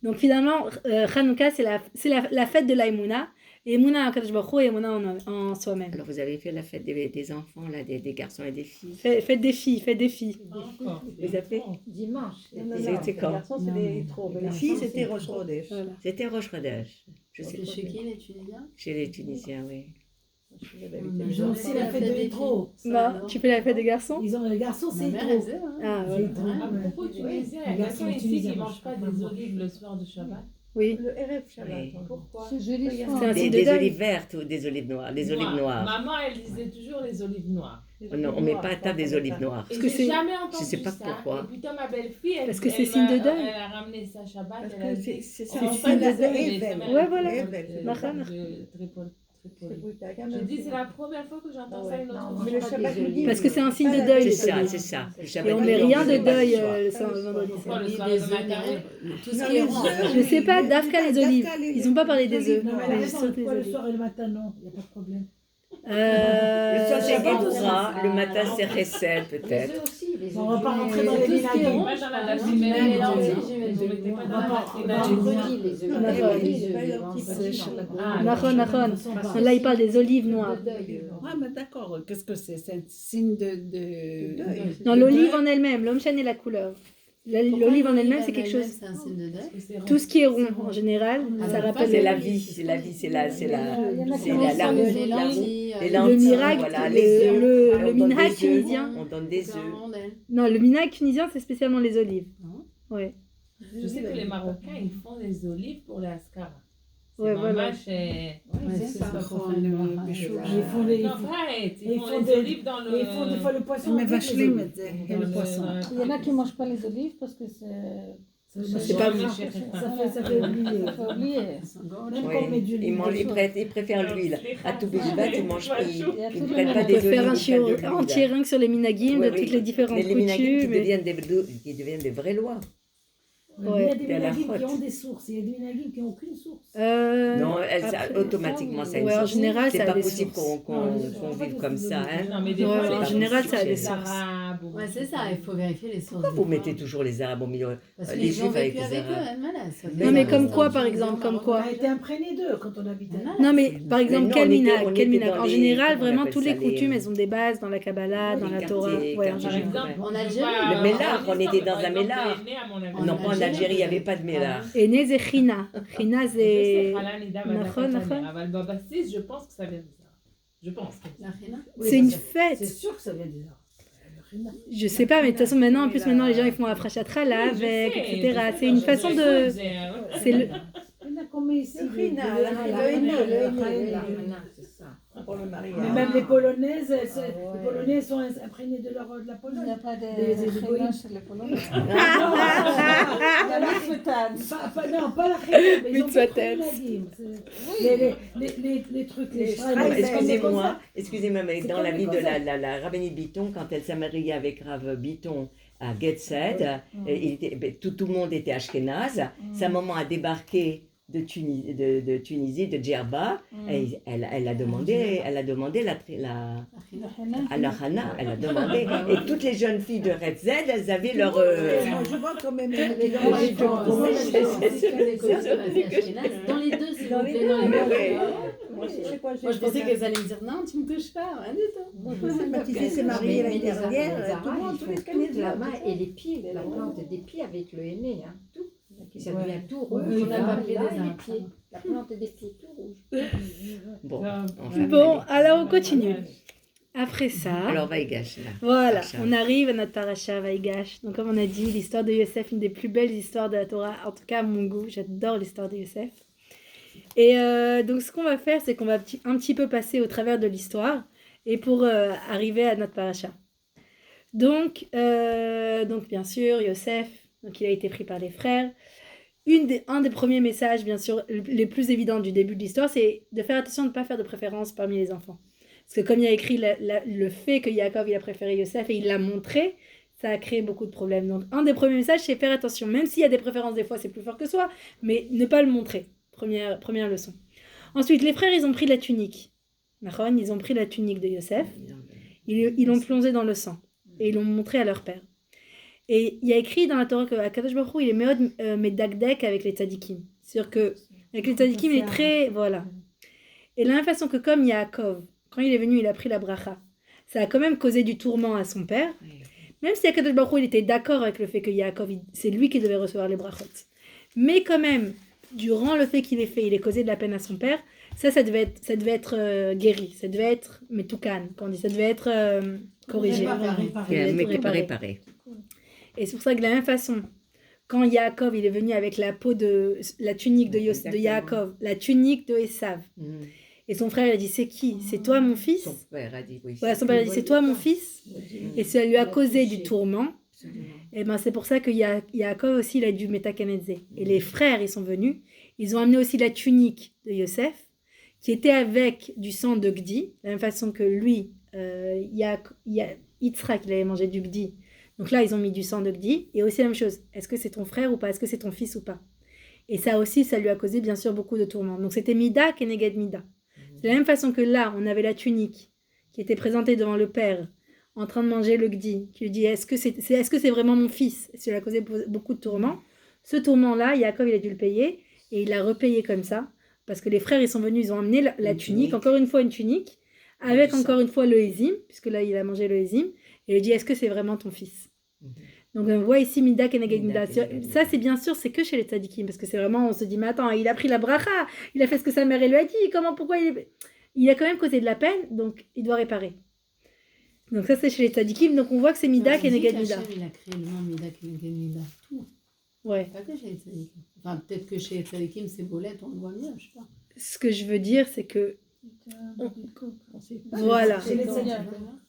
Donc finalement, Hanouka, c'est la fête de la Emouna. Et Emouna en Kadosh Baruch Hu et Emouna en soi-même. Alors, vous avez fait la fête des enfants, là, des garçons et des filles. Faites des filles, faites des filles. Encore. Vous avez fait Dimanche. C'était quand? Les garçons, c'est les trop. Les filles, c'était Rosh Chodesh. Voilà. C'était Rosh Chodesh. Je sais C'est pas. chez qui les Tunisiens? Chez les Tunisiens, oui. Ils ont aussi la fête de l'hétéro. Non, tu fais la fête des garçons? Ils ont les garçons, c'est Ma mère, hétéro. elle faisait, hein. Ah, C'est voilà. hétéro. À propos de Tunisiens, il y a Les garçons quelqu'un ici tunisiens qui ne mangent mange pas pas des olives le soir de Shabbat. Oui. Le RF Shabbat. Oui. Pourquoi? C'est joli C'est soir. C'est un signe de Des deuil. olives vertes ou des olives noires? Des olives noires. Maman, elle disait toujours les olives noires. Oh non, on ne met pas à table des olives noires. Et que j'ai c'est- jamais entendu je sais pas ça. pourquoi. Et putain, ma belle-fille, elle, Parce que c'est elle signe de m'a- deuil. Elle a ramené ça Shabbat. Parce Elle a que dit, c'est on ça. fait signe des de deuil. olives, Ouais, ça voilà. m'a- Nachan. Très poli. Oui, t'as quand Je même- dis, c'est la première fois que j'entends ça une autre Non, fois. Mais le pas Shabbat des midi. olives. Parce que c'est un signe de Ah, deuil, C'est les ça, olives. c'est ça. Le Et Shabbat on midi, met rien ne de fait pas deuil le soir. le vendredi. Pourquoi le Des soir de œufs macaroni? carrés, tout ce Non, qui est les rond. œufs. Je sais pas, Oui, Dafka les Dafka, olives. les- Ils ont pas parlé des les œufs. olives Non, mais Mais elle ils raison, sautent les pourquoi le olives. soir et le matin, non, il n'y a pas de problème. Le soir, c'est bon. Géboura, le matin, c'est Recette, Les peut-être. œufs aussi. Les On va œufs. pas rentrer dans les Tout ce qui est minagim. rond, Moi, j'en ai par jamais exemple, mis les lentilles, j'y mets Ils des ne mettaient pas œufs. dans la Vendredi, les œufs. Non, Nachon. les Les œufs, œufs, les vendredi, lentilles. Ah, Nachon, Nachon. Là, il parle des olives noires. Ouais, mais d'accord, qu'est-ce que c'est? C'est un signe de... deuil. Non, l'olive en elle-même, l'homme chêne et la couleur. L'olive en elle-même, c'est quelque chose. C'est un signe de deuil. Tout ce qui est rond, en général, ça rappelle C'est le- la vie, c'est la vie, c'est la Il y en a qui c'est mangent la pas roue, les la roue. lentilles, Les le lentilles, miracle, voilà, les œufs. le On donne minhag des œufs, tunisien. on donne des œufs. Non, le minhag tunisien, c'est spécialement les olives. Ouais. Je sais que les Marocains, ils font des olives pour les ascaras. Ouais, voilà. c'est ça, pour le béchou. Ils font les, Non, vrai, ils ils font font des des- olives dans le... ils font des fois le poisson. Mais avec les vachlim, olives. et le poisson. Il y en a qui ne mangent pas les olives parce que c'est... C'est pas bon. Ça fait oublier. Ça fait oublier. Même quand on met du Ils mangent, ils préfèrent l'huile. À tout Béjibat, ils mangent pas, ils On prennent pas peut des faire un olives, chiot ils prennent de entier l'huile. rien que sur les minagim Ouais, de oui. toutes les différentes Mais les minagim qui coutumes. deviennent des vraies lois. Il y a des Et à la minagim qui frotte. ont des sources, il y a des minagim qui n'ont aucune source. Non, après, automatiquement, ça a une Ouais, en source. général, C'est ça a pas des possible sources. qu'on vive comme ça. Hein. Non, mais des Ouais, fois, en les général, ça a des sources. arabes. Ouais, c'est ça, il faut vérifier les sources. Pourquoi vous du mettez Coran. toujours les Arabes au milieu? Parce que les les gens ont Juifs avec vécu les avec eux, Arabes? voilà, ça Mais fait Non, mais non, comme non, quoi, non. par exemple, comme quoi? On a été imprégné d'eux quand on habitait là. Non, mais par exemple, non, quel on était- minag, on quel était minag. dans En les- général, comment on vraiment, appelle toutes ça, les les- coutumes, elles ont des bases dans la Kabbalah, Oui, dans les la Torah. quartiers, Ouais, en quartiers Par général. exemple, En on Algérie, va- Le Mélar, on était dans par un exemple, Mélar. les aînés, à mon avis. En Non, pas en Algérie, Algérie, il n'y avait pas de Mélar. Et né, c'est China. China, c'est. נכון, נכון. אבל בבסיס, je pense que ça vient de ça. Je pense. La Rina. C'est une C'est fête. sûr que ça vient des Arabes. Je sais pas, mais de toute façon, maintenant, en plus, maintenant, les gens, ils font la frachatra avec, etc. C'est une façon de. C'est le. Il y en a combien ici? Le Rina, des- le Henné, c'est ça. pour le mariage. Mais même les Polonaises, les Polonais sont imprégnés de la Il n'y Pologne. a pas de Des Rina chez les Polonais. Non, pas la Chine, mais ils ont Mitzvah beaucoup de Nadim. Les trucs, les shrines, Ah, c'est comme ça. excusez-moi, mais C'est dans comme la les vie de Cosaques. la rabbinite Bitton, quand elle s'est mariée avec Rav Bitton à Getzed, tout le monde était ashkénaze. Sa maman a débarqué de Tunisie, de Djerba, et elle a demandé la La Rina. à la Hana, elle a demandé, et toutes les jeunes filles de Retzed, elles avaient leur... Moi, je vois quand même. Dans les deux, s'il vous plaît, dans les Mais deux. oui. Moi, je sais quoi, Moi, je pensais qu'elles allaient me dire non, tu me touches pas, rien du tout. Moi, ma petite fille s'est mariée l'année dernière. Tout le monde, tous les toute Canadiens. la main et les pieds, la plante des pieds avec le henné, hein, tout. Ça devient tout rouge. On a pas appelé Là, des les Arabes. pieds, la plante des pieds tout rouge. Bon, Ah, enfin, Bon, allez. alors on continue. Après ça. Alors, Vaïgash, là. Voilà, Paracha. on arrive à notre paracha Vaïgash. Donc, comme on a dit, l'histoire de Yosef, une des plus belles histoires de la Torah, en tout cas à mon goût. J'adore l'histoire de Yosef. Et donc, ce qu'on va faire, c'est qu'on va un petit peu passer au travers de l'histoire et pour arriver à notre paracha. Donc, bien sûr, Yosef, donc il a été pris par les frères. Un des premiers messages, bien sûr, les plus évidents du début de l'histoire, c'est de faire attention de ne pas faire de préférence parmi les enfants. Parce que comme il y a écrit le fait que Yaakov il a préféré Yosef et il l'a montré, ça a créé beaucoup de problèmes. Donc un des premiers messages, c'est faire attention. Même s'il y a des préférences, des fois c'est plus fort que soi, mais ne pas le montrer. Première leçon. Ensuite, les frères, ils ont pris la tunique. Maron, ils ont pris la tunique de Yosef. Ils l'ont plongée dans le sang. Et ils l'ont montré à leur père. Et il y a écrit dans la Torah que Akadosh Baruch Hu, il est méod medakdek avec les tzadikim. C'est-à-dire que avec les tzadikim, il est très... Voilà. Et de la même façon que comme Yaakov, quand il est venu, il a pris la bracha. Ça a quand même causé du tourment à son père. Même si Akadosh Baruch Hu, il était d'accord avec le fait que Yaakov, c'est lui qui devait recevoir les brachot. Mais quand même, durant le fait qu'il ait fait, il ait causé de la peine à son père, ça devait être guéri. Ça devait être metoukan, quand on dit, ça devait être corrigé. Réparé. Et c'est pour ça que de la même façon, quand Yaakov il est venu avec la peau de la tunique de Yaakov, la tunique de Esav, et son frère il a dit c'est qui? C'est toi mon fils? Son père a dit oui. Voilà, son père a dit c'est toi mon fils? Et ça lui a causé du tourment. Et ben c'est pour ça que Yaakov aussi il a dû métakanedze. Et les frères ils sont venus, ils ont amené aussi la tunique de Yosef, qui était avec du sang de Gdi, de la même façon que lui, Yitzhak il avait mangé du Gdi. Donc là, ils ont mis du sang de Gdi. Et aussi la même chose, est-ce que c'est ton frère ou pas? Est-ce que c'est ton fils ou pas? Et ça aussi, ça lui a causé bien sûr beaucoup de tourments. Donc c'était Mida keneged Mida. De la même façon que là, on avait la tunique qui était présentée devant le père en train de manger le Gdi, qui lui dit est-ce que c'est vraiment mon fils? Et ça lui a causé beaucoup de tourments. Ce tourment-là, Yaakov, il a dû le payer. Et il l'a repayé comme ça. Parce que les frères, ils sont venus, ils ont amené la tunique, encore une fois une tunique, avec encore une fois le Ezim, puisque là, il a mangé le Ezim. Et il dit, est-ce que c'est vraiment ton fils? Donc on voit ici Mida Keneged Mida. Ça, c'est bien sûr, c'est que chez les tzadikim, parce que c'est vraiment, on se dit, mais attends, il a pris la bracha, il a fait ce que sa mère lui a dit, pourquoi il a quand même causé de la peine, donc il doit réparer. Donc ça, c'est chez les tzadikim, donc on voit que c'est Mida Keneged Mida. Il a créé le nom Mida Keneged Mida. Tout. Ouais. Pas que chez les tzadikim. Enfin, peut-être que chez les tzadikim, c'est bolette, on le voit mieux, je sais pas. Ce que je veux dire, c'est que On sait pas. voilà. C'est les tzadikim.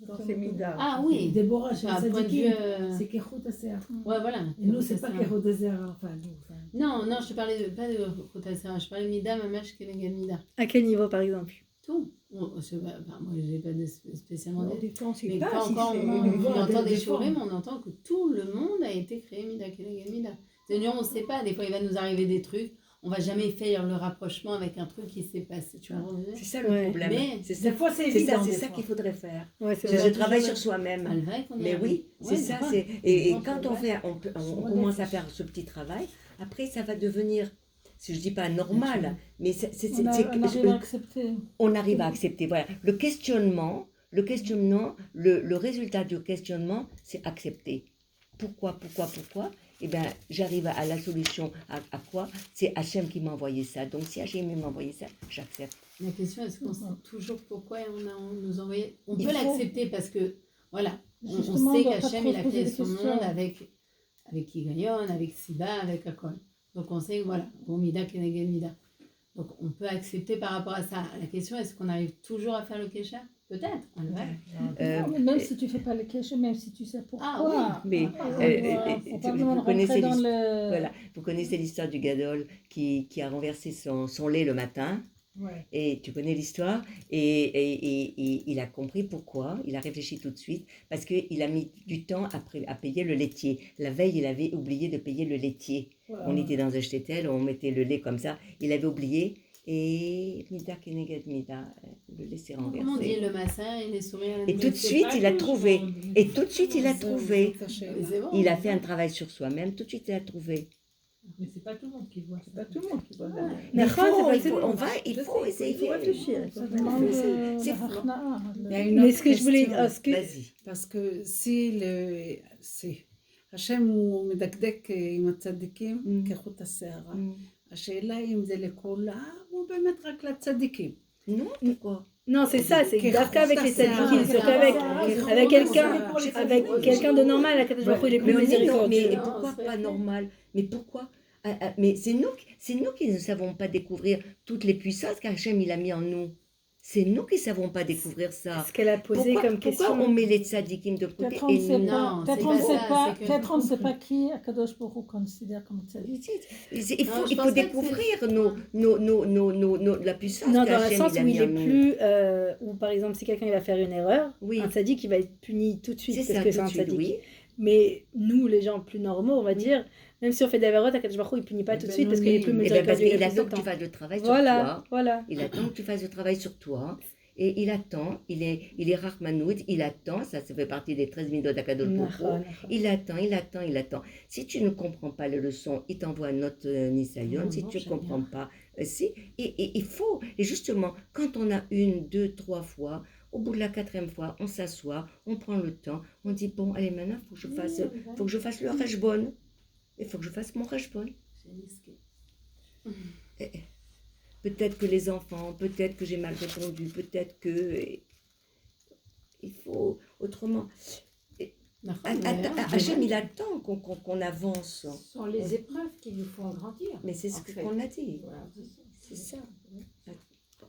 Quand c'est Mida. Ah oui. Déborah, chez Un les point de tzadikim, vue. c'est Kechut Aser. Ouais, voilà. Et nous, c'est pas Kechut Aser, enfin, nous. enfin. Non, je te parlais pas de Rotasera, je parlais de Mida, Mamash, Keneged Mida. À quel niveau, par exemple? Tout. Moi, j'ai pas spécialement Alors, des... des fois, on sait Mais pas quand si c'est... on entend des des shurim, on entend que tout le monde a été créé Mida Keneged Mida. C'est-à-dire, on ne sait pas, des fois il va nous arriver des trucs, on va jamais faire le rapprochement avec un truc qui s'est passé. Tu vois. C'est ça le Ouais. problème. Mais C'est ça, Des fois, c'est c'est évident. ça, c'est des ça fois. qu'il faudrait faire. Ouais, c'est C'est vrai. le travail sur soi-même. Malgré qu'on y Mais arrive. oui, c'est Ouais, ça. c'est C'est... Et Non, quand c'est on vrai. fait, on commence à faire ce petit travail, après ça va devenir, si je dis pas normal, mais On arrive à accepter. on arrive à accepter. Voilà. Le questionnement, le résultat du questionnement, c'est accepter. Pourquoi? Eh bien, j'arrive à la solution. À quoi? C'est Hachem qui m'a envoyé ça. Donc, si Hachem m'a envoyé ça, j'accepte. La question, est-ce qu'on sait toujours pourquoi on nous envoyé. On Il peut faut- l'accepter parce que, voilà, on Justement, on sait doit pas qu'Hachem, trop il a se poser créé des son questions. monde avec Higayon, avec Siba, avec Akol. Donc on sait que, voilà, bon, Mida, Kenegel, Mida. Donc on peut accepter par rapport à ça. La question, est-ce qu'on arrive toujours à faire le Kesher? Peut-être, on le verra. Non, mais même si tu fais pas le cache, même si tu sais pourquoi. Ah Mais faut pas vraiment vous connaissez rentrer dans l'histoire. le... Voilà. Vous connaissez l'histoire du Gadol qui a renversé son lait le matin. Ouais. Et tu connais l'histoire. Et il a compris pourquoi. Il a réfléchi tout de suite. Parce qu'il a mis du temps à payer le laitier. La veille, il avait oublié de payer le laitier. On était dans un shtetl, on mettait le lait comme ça. Il avait oublié. Et Mida Keneged Mida, le lait s'est Comment on dit renversé. le massin et les sourires à la Et tout de C'est suite, pas il a tout, trouvé. je pense. Et tout de suite, il a trouvé. Mais c'est bon. Il a fait un travail sur soi-même. Tout de suite, il a trouvé. Mais c'est pas tout le monde qui voit. C'est pas tout le monde qui voit ça. Mais D'accord, c'est pas il faut, tout. on va, il Je faut sais, essayer. il faut réfléchir. Ça demande C'est la fou. hachna'a, Il y a le- une Mais autre ce que je voulais. question. Ce que... Vas-y. parce que si השם הוא מדקדק עם הצדיקים כחוט השערה. השאלה אם זה לכולם או באמת רק לצדיקים. Non, pourquoi? Non, c'est ça, c'est Qui Darka avec les ça, tzadikim, c'est c'est qu'avec ça. avec quelqu'un Ça. avec quelqu'un de normal, la Kadosh Baruch Hu, il est plus Mais, miséricordieux. mais pourquoi pas normal? Mais pourquoi? Mais c'est nous qui ne savons pas découvrir toutes les puissances qu'Hachem il a mis en nous. C'est nous qui ne savons pas découvrir ça. Ce qu'elle a posé comme Pourquoi question. on met les tzadikim de côté Peut-être on ne et sait nous? Non, pas, c'est peut-être on pas ne sait ça, pas, c'est que- peut-être on ne sait pas qui Akadosh Baruch Hu considère comme tzaddik. Il Non, faut, je il pense faut pas que découvrir la puissance Non, dans le qu'Hachem sens il a où il mis en est nous. plus, où par exemple si quelqu'un il va faire une erreur, Oui. un tzaddik il va être puni tout de suite C'est parce ça, que tout c'est un de suite, tzaddik. oui. Mais nous, les gens plus normaux, on va dire, même si on fait des avérotes, Akadosh Baruch Hu il punit pas tout de suite parce qu'il est plus Eh ben, parce miséricordieux. qu'il il a attend plus que de tu temps. fasses le travail sur Voilà, toi. voilà. Il attend que tu fasses le travail sur toi. Et il attend, il est Rachmanout, il attend, ça fait partie des 13 minutes d'Akadosh Baruch Hu. Nachon, nachon. Il attend. Si tu ne comprends pas le leçon, il t'envoie un autre Nisayon. Si tu ne comprends pas, si. Et il faut, et justement, quand on a 1, 2, 3 fois, au bout de la 4e fois, on s'assoit, on prend le temps, on dit, bon, allez, maintenant, il faut que je fasse le Rajbon. Il faut que je fasse mon Rajbon. Peut-être que les enfants, peut-être que j'ai mal répondu, peut-être que... Il faut autrement. Hachem, il attend qu'on avance. Ce sont les épreuves qui nous font grandir. Mais c'est ce en fait. qu'on a dit. Voilà, C'est ça.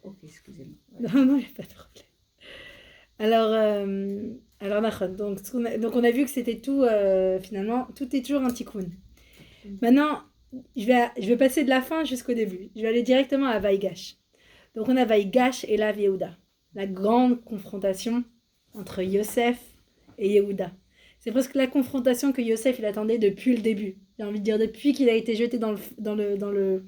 Ok, excusez-moi. Non, non, il n'y a pas de problème. Alors Nachon, donc on a vu que c'était tout, finalement, tout est toujours un tikkun. Maintenant, je vais passer de la fin jusqu'au début. Je vais aller directement à Vaïgash. Donc on a Vaïgash et Lav Yehuda. La grande confrontation entre Yosef et Yehuda. C'est presque la confrontation que Yosef il attendait depuis le début. J'ai envie de dire depuis qu'il a été jeté dans le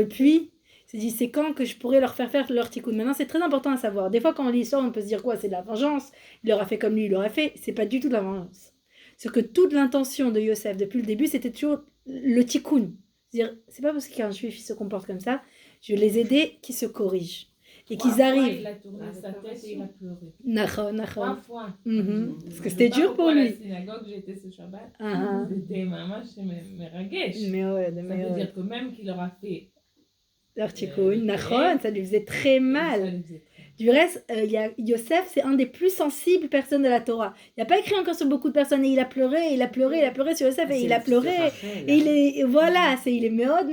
puits. Il s'est dit c'est quand que je pourrais leur faire leur tikkun. Maintenant c'est très important à savoir. Des fois quand on lit l'histoire on peut se dire quoi, c'est de la vengeance. Il leur a fait comme lui, il leur a fait. C'est pas du tout de la vengeance. C'est que toute l'intention de Yosef depuis le début c'était toujours le tikkun. C'est-à-dire c'est pas parce qu'un juif il se comporte comme ça, je vais les aider qu'ils se corrigent. Et qu'ils arrivent. Il a tourné sa tête et il a pleuré. Nachon, 3 nachon. fois. Parce que c'était dur pour À lui. la synagogue, j'étais ce Shabbat. Ah, C'était maman chez mes ragesh. mais ouais, Ça mais veut ouais. dire que même qu'il aura fait. Leur tikkun, nachon, ça lui faisait très mal. Du reste, il y a Yosef, c'est un des plus sensibles personnes de la Torah. Il n'y a pas écrit encore sur beaucoup de personnes et il a pleuré sur Yosef et il a pleuré. Et il est, voilà, il est méode,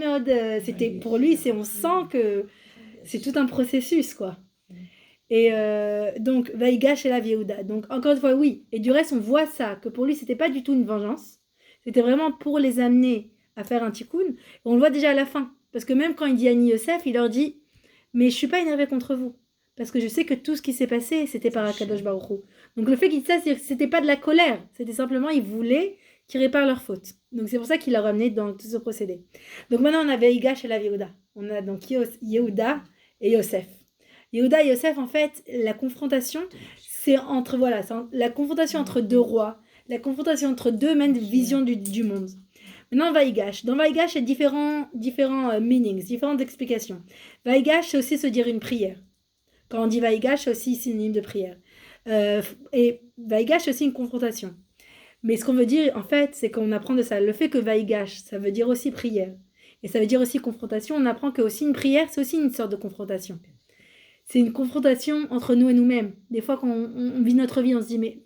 c'était pour lui, on sent que c'est tout un processus, quoi. Et donc, Vaïgash et la Yehuda. Donc, encore une fois, oui. Et du reste, on voit ça, que pour lui, c'était pas du tout une vengeance. C'était vraiment pour les amener à faire un tikkun. Et on le voit déjà à la fin. Parce que même quand il dit à Yosef, il leur dit « Mais je suis pas énervé contre vous. Parce que je sais que tout ce qui s'est passé, c'était par Akadosh Baruch Hu. » Donc, le fait qu'il dise ça, c'était pas de la colère. C'était simplement, il voulait qui réparent leurs fautes. Donc c'est pour ça qu'il l'a ramené dans tout ce procédé. Donc maintenant on a Vaïgash et la Yehuda. On a donc Yehuda et Yosef. Yehuda et Yosef, en fait, la confrontation, c'est entre, voilà, la confrontation entre deux rois, la confrontation entre deux mêmes visions du monde. Maintenant, Vaïgash. Dans Vaïgash, il y a différents meanings, différentes explications. Vaïgash, c'est aussi se dire une prière. Quand on dit Vaïgash, c'est aussi synonyme de prière. Et Vaïgash, c'est aussi une confrontation. Mais ce qu'on veut dire, en fait, c'est qu'on apprend de ça. Le fait que Vaïgash, ça veut dire aussi prière. Et ça veut dire aussi confrontation. On apprend que aussi une prière, c'est aussi une sorte de confrontation. C'est une confrontation entre nous et nous-mêmes. Des fois, quand on vit notre vie, on se dit, mais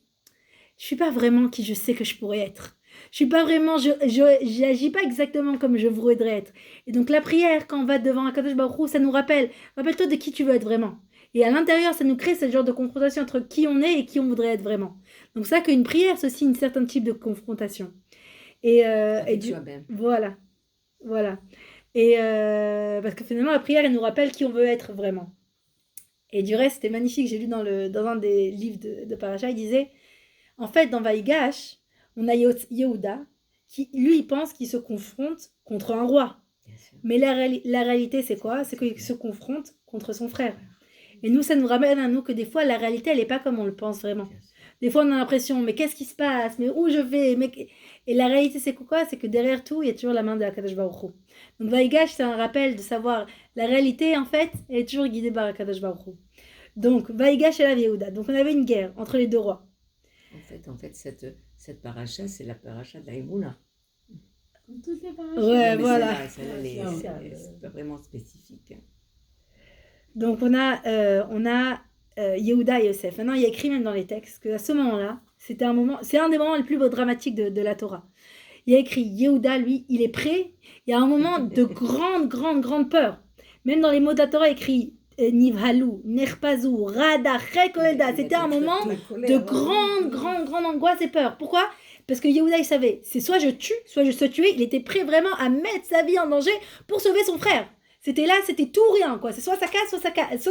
je suis pas vraiment qui je sais que je pourrais être. Je suis pas vraiment, je n'agis pas exactement comme je voudrais être. Et donc la prière, quand on va devant Akadosh Baruch Hu, ça nous rappelle-toi de qui tu veux être vraiment. Et à l'intérieur, ça nous crée ce genre de confrontation entre qui on est et qui on voudrait être vraiment. Donc ça, qu'une prière, c'est aussi un certain type de confrontation. Et voilà. Et parce que finalement, la prière, elle nous rappelle qui on veut être vraiment. Et du reste, c'était magnifique. J'ai lu dans un des livres de Paracha, il disait, en fait, dans Vaïgash, on a Yehuda qui, lui, il pense qu'il se confronte contre un roi. Mais la réalité, c'est quoi? C'est qu'il se confronte contre son frère. Et nous, ça nous ramène à nous que des fois, la réalité, elle n'est pas comme on le pense vraiment. Des fois, on a l'impression, mais qu'est-ce qui se passe? Mais où je vais? Et la réalité, c'est quoi? C'est que derrière tout, il y a toujours la main de Akadosh Baruch Hu. Donc, Vaïgash, c'est un rappel de savoir la réalité, en fait, elle est toujours guidée par Akadosh Baruch Hu. Donc, Vaïgash et la Yehuda. Donc, on avait une guerre entre les deux rois. En fait, cette paracha, c'est la paracha de la Emouna. Comme toutes les parachutes. Ouais, voilà. C'est vraiment spécifique. Donc, on a Yehuda et Yosef. Maintenant, il y a écrit même dans les textes qu'à ce moment-là, c'est un des moments les plus dramatiques de la Torah. Il y a écrit, Yehuda, lui, il est prêt. Il y a un moment de grande peur. Même dans les mots de la Torah, il écrit Nivhalu, Nerpazou, Rada, Rekoelda. C'était un moment de grande angoisse et peur. Pourquoi? Parce que Yehuda, il savait, c'est soit je tue, soit je suis tué. Il était prêt vraiment à mettre sa vie en danger pour sauver son frère. C'était tout ou rien, quoi. C'est soit ça casse, soit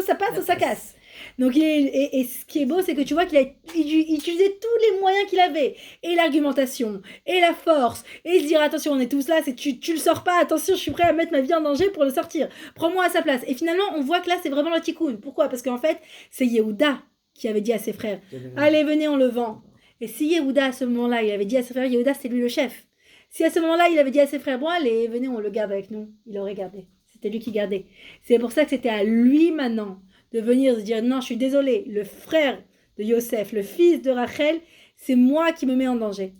ça passe, soit ça casse. Donc, et ce qui est beau, c'est que tu vois qu'il a utilisé tous les moyens qu'il avait. Et l'argumentation, et la force, et se dire, attention, on est tous là, tu le sors pas, attention, je suis prêt à mettre ma vie en danger pour le sortir. Prends-moi à sa place. Et finalement, on voit que là, c'est vraiment le tikkun. Pourquoi? Parce qu'en fait, c'est Yehuda qui avait dit à ses frères, allez, venez, on le vend. Et si Yehuda, à ce moment-là, il avait dit à ses frères, Yehuda, c'était lui le chef. Si à ce moment-là, il avait dit à ses frères, bon, allez, venez, on le garde avec nous, il aurait gardé. C'était lui qui gardait. C'est pour ça que c'était à lui maintenant de venir se dire, non, je suis désolée, le frère de Yosef, le fils de Rachel, c'est moi qui me mets en danger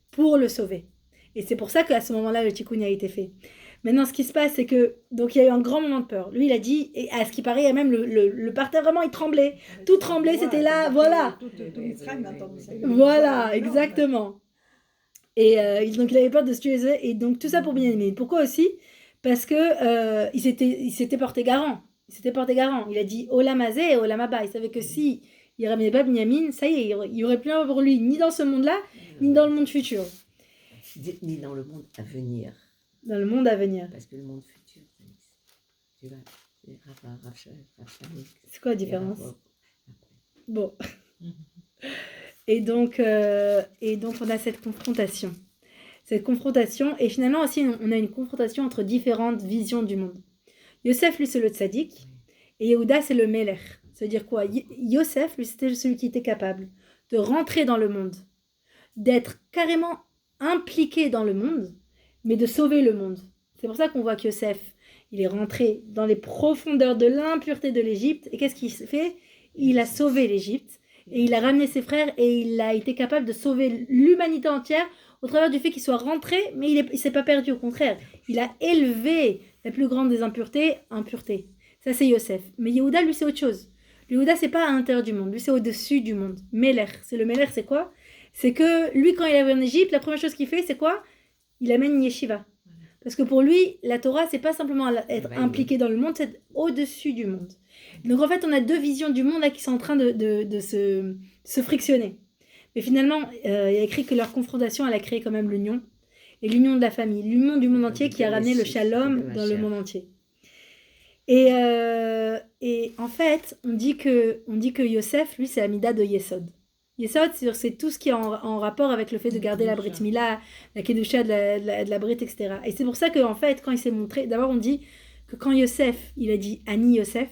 pour le sauver. Et c'est pour ça qu'à ce moment-là, le tikkun a été fait. Maintenant, ce qui se passe, c'est que, donc il y a eu un grand moment de peur. Lui, il a dit, et à ce qui paraît, il y a même le parterre vraiment, il tremblait. Tout tremblait, c'était là, voilà. Voilà, exactement. Et donc, il avait peur de se tuer. Et donc, tout ça pour Binyamin. Pourquoi aussi? Parce que il s'était porté garant. Il a dit Olam Hazé et Olam Haba. Il savait que si il ramenait pas Binyamin, ça y est, il n'y aurait plus rien pour lui, ni dans ce monde-là, ni dans le monde futur. Ni dans le monde à venir. Dans le monde à venir. Parce que le monde futur, tu vois, c'est quoi la différence? Bon. Et donc, on a cette confrontation. Et finalement aussi, on a une confrontation entre différentes visions du monde. Yosef, lui, c'est le tzaddik, et Yehuda, c'est le melech. C'est-à-dire quoi? Yosef, lui, c'était celui qui était capable de rentrer dans le monde, d'être carrément impliqué dans le monde, mais de sauver le monde. C'est pour ça qu'on voit que Yosef, il est rentré dans les profondeurs de l'impureté de l'Égypte, et qu'est-ce qu'il fait? Il a sauvé l'Égypte, et il a ramené ses frères, et il a été capable de sauver l'humanité entière au travers du fait qu'il soit rentré, mais il ne s'est pas perdu, au contraire. Il a élevé la plus grande des impuretés. Ça, c'est Yosef. Mais Yehuda, lui, c'est autre chose. Yehuda, c'est pas à l'intérieur du monde. Lui, c'est au-dessus du monde. Melech. C'est le Melech, c'est quoi? C'est que lui, quand il arrive en Égypte, la première chose qu'il fait, c'est quoi? Il amène une yeshiva. Parce que pour lui, la Torah, c'est pas simplement être impliqué dans le monde, c'est au-dessus du monde. Donc, en fait, on a deux visions du monde là, qui sont en train de se frictionner. Mais finalement, il y a écrit que leur confrontation, elle a créé quand même l'union. Et l'union de la famille, l'union du monde entier qui a ramené le shalom dans le monde entier. Et en fait, on dit que Yosef, lui, c'est la mida de Yesod. Yesod, c'est tout ce qui est en rapport avec le fait de garder la Brit Mila, la Kedusha de la Brit, etc. Et c'est pour ça qu'en fait, quand il s'est montré, d'abord on dit que quand Yosef, il a dit Ani Yosef,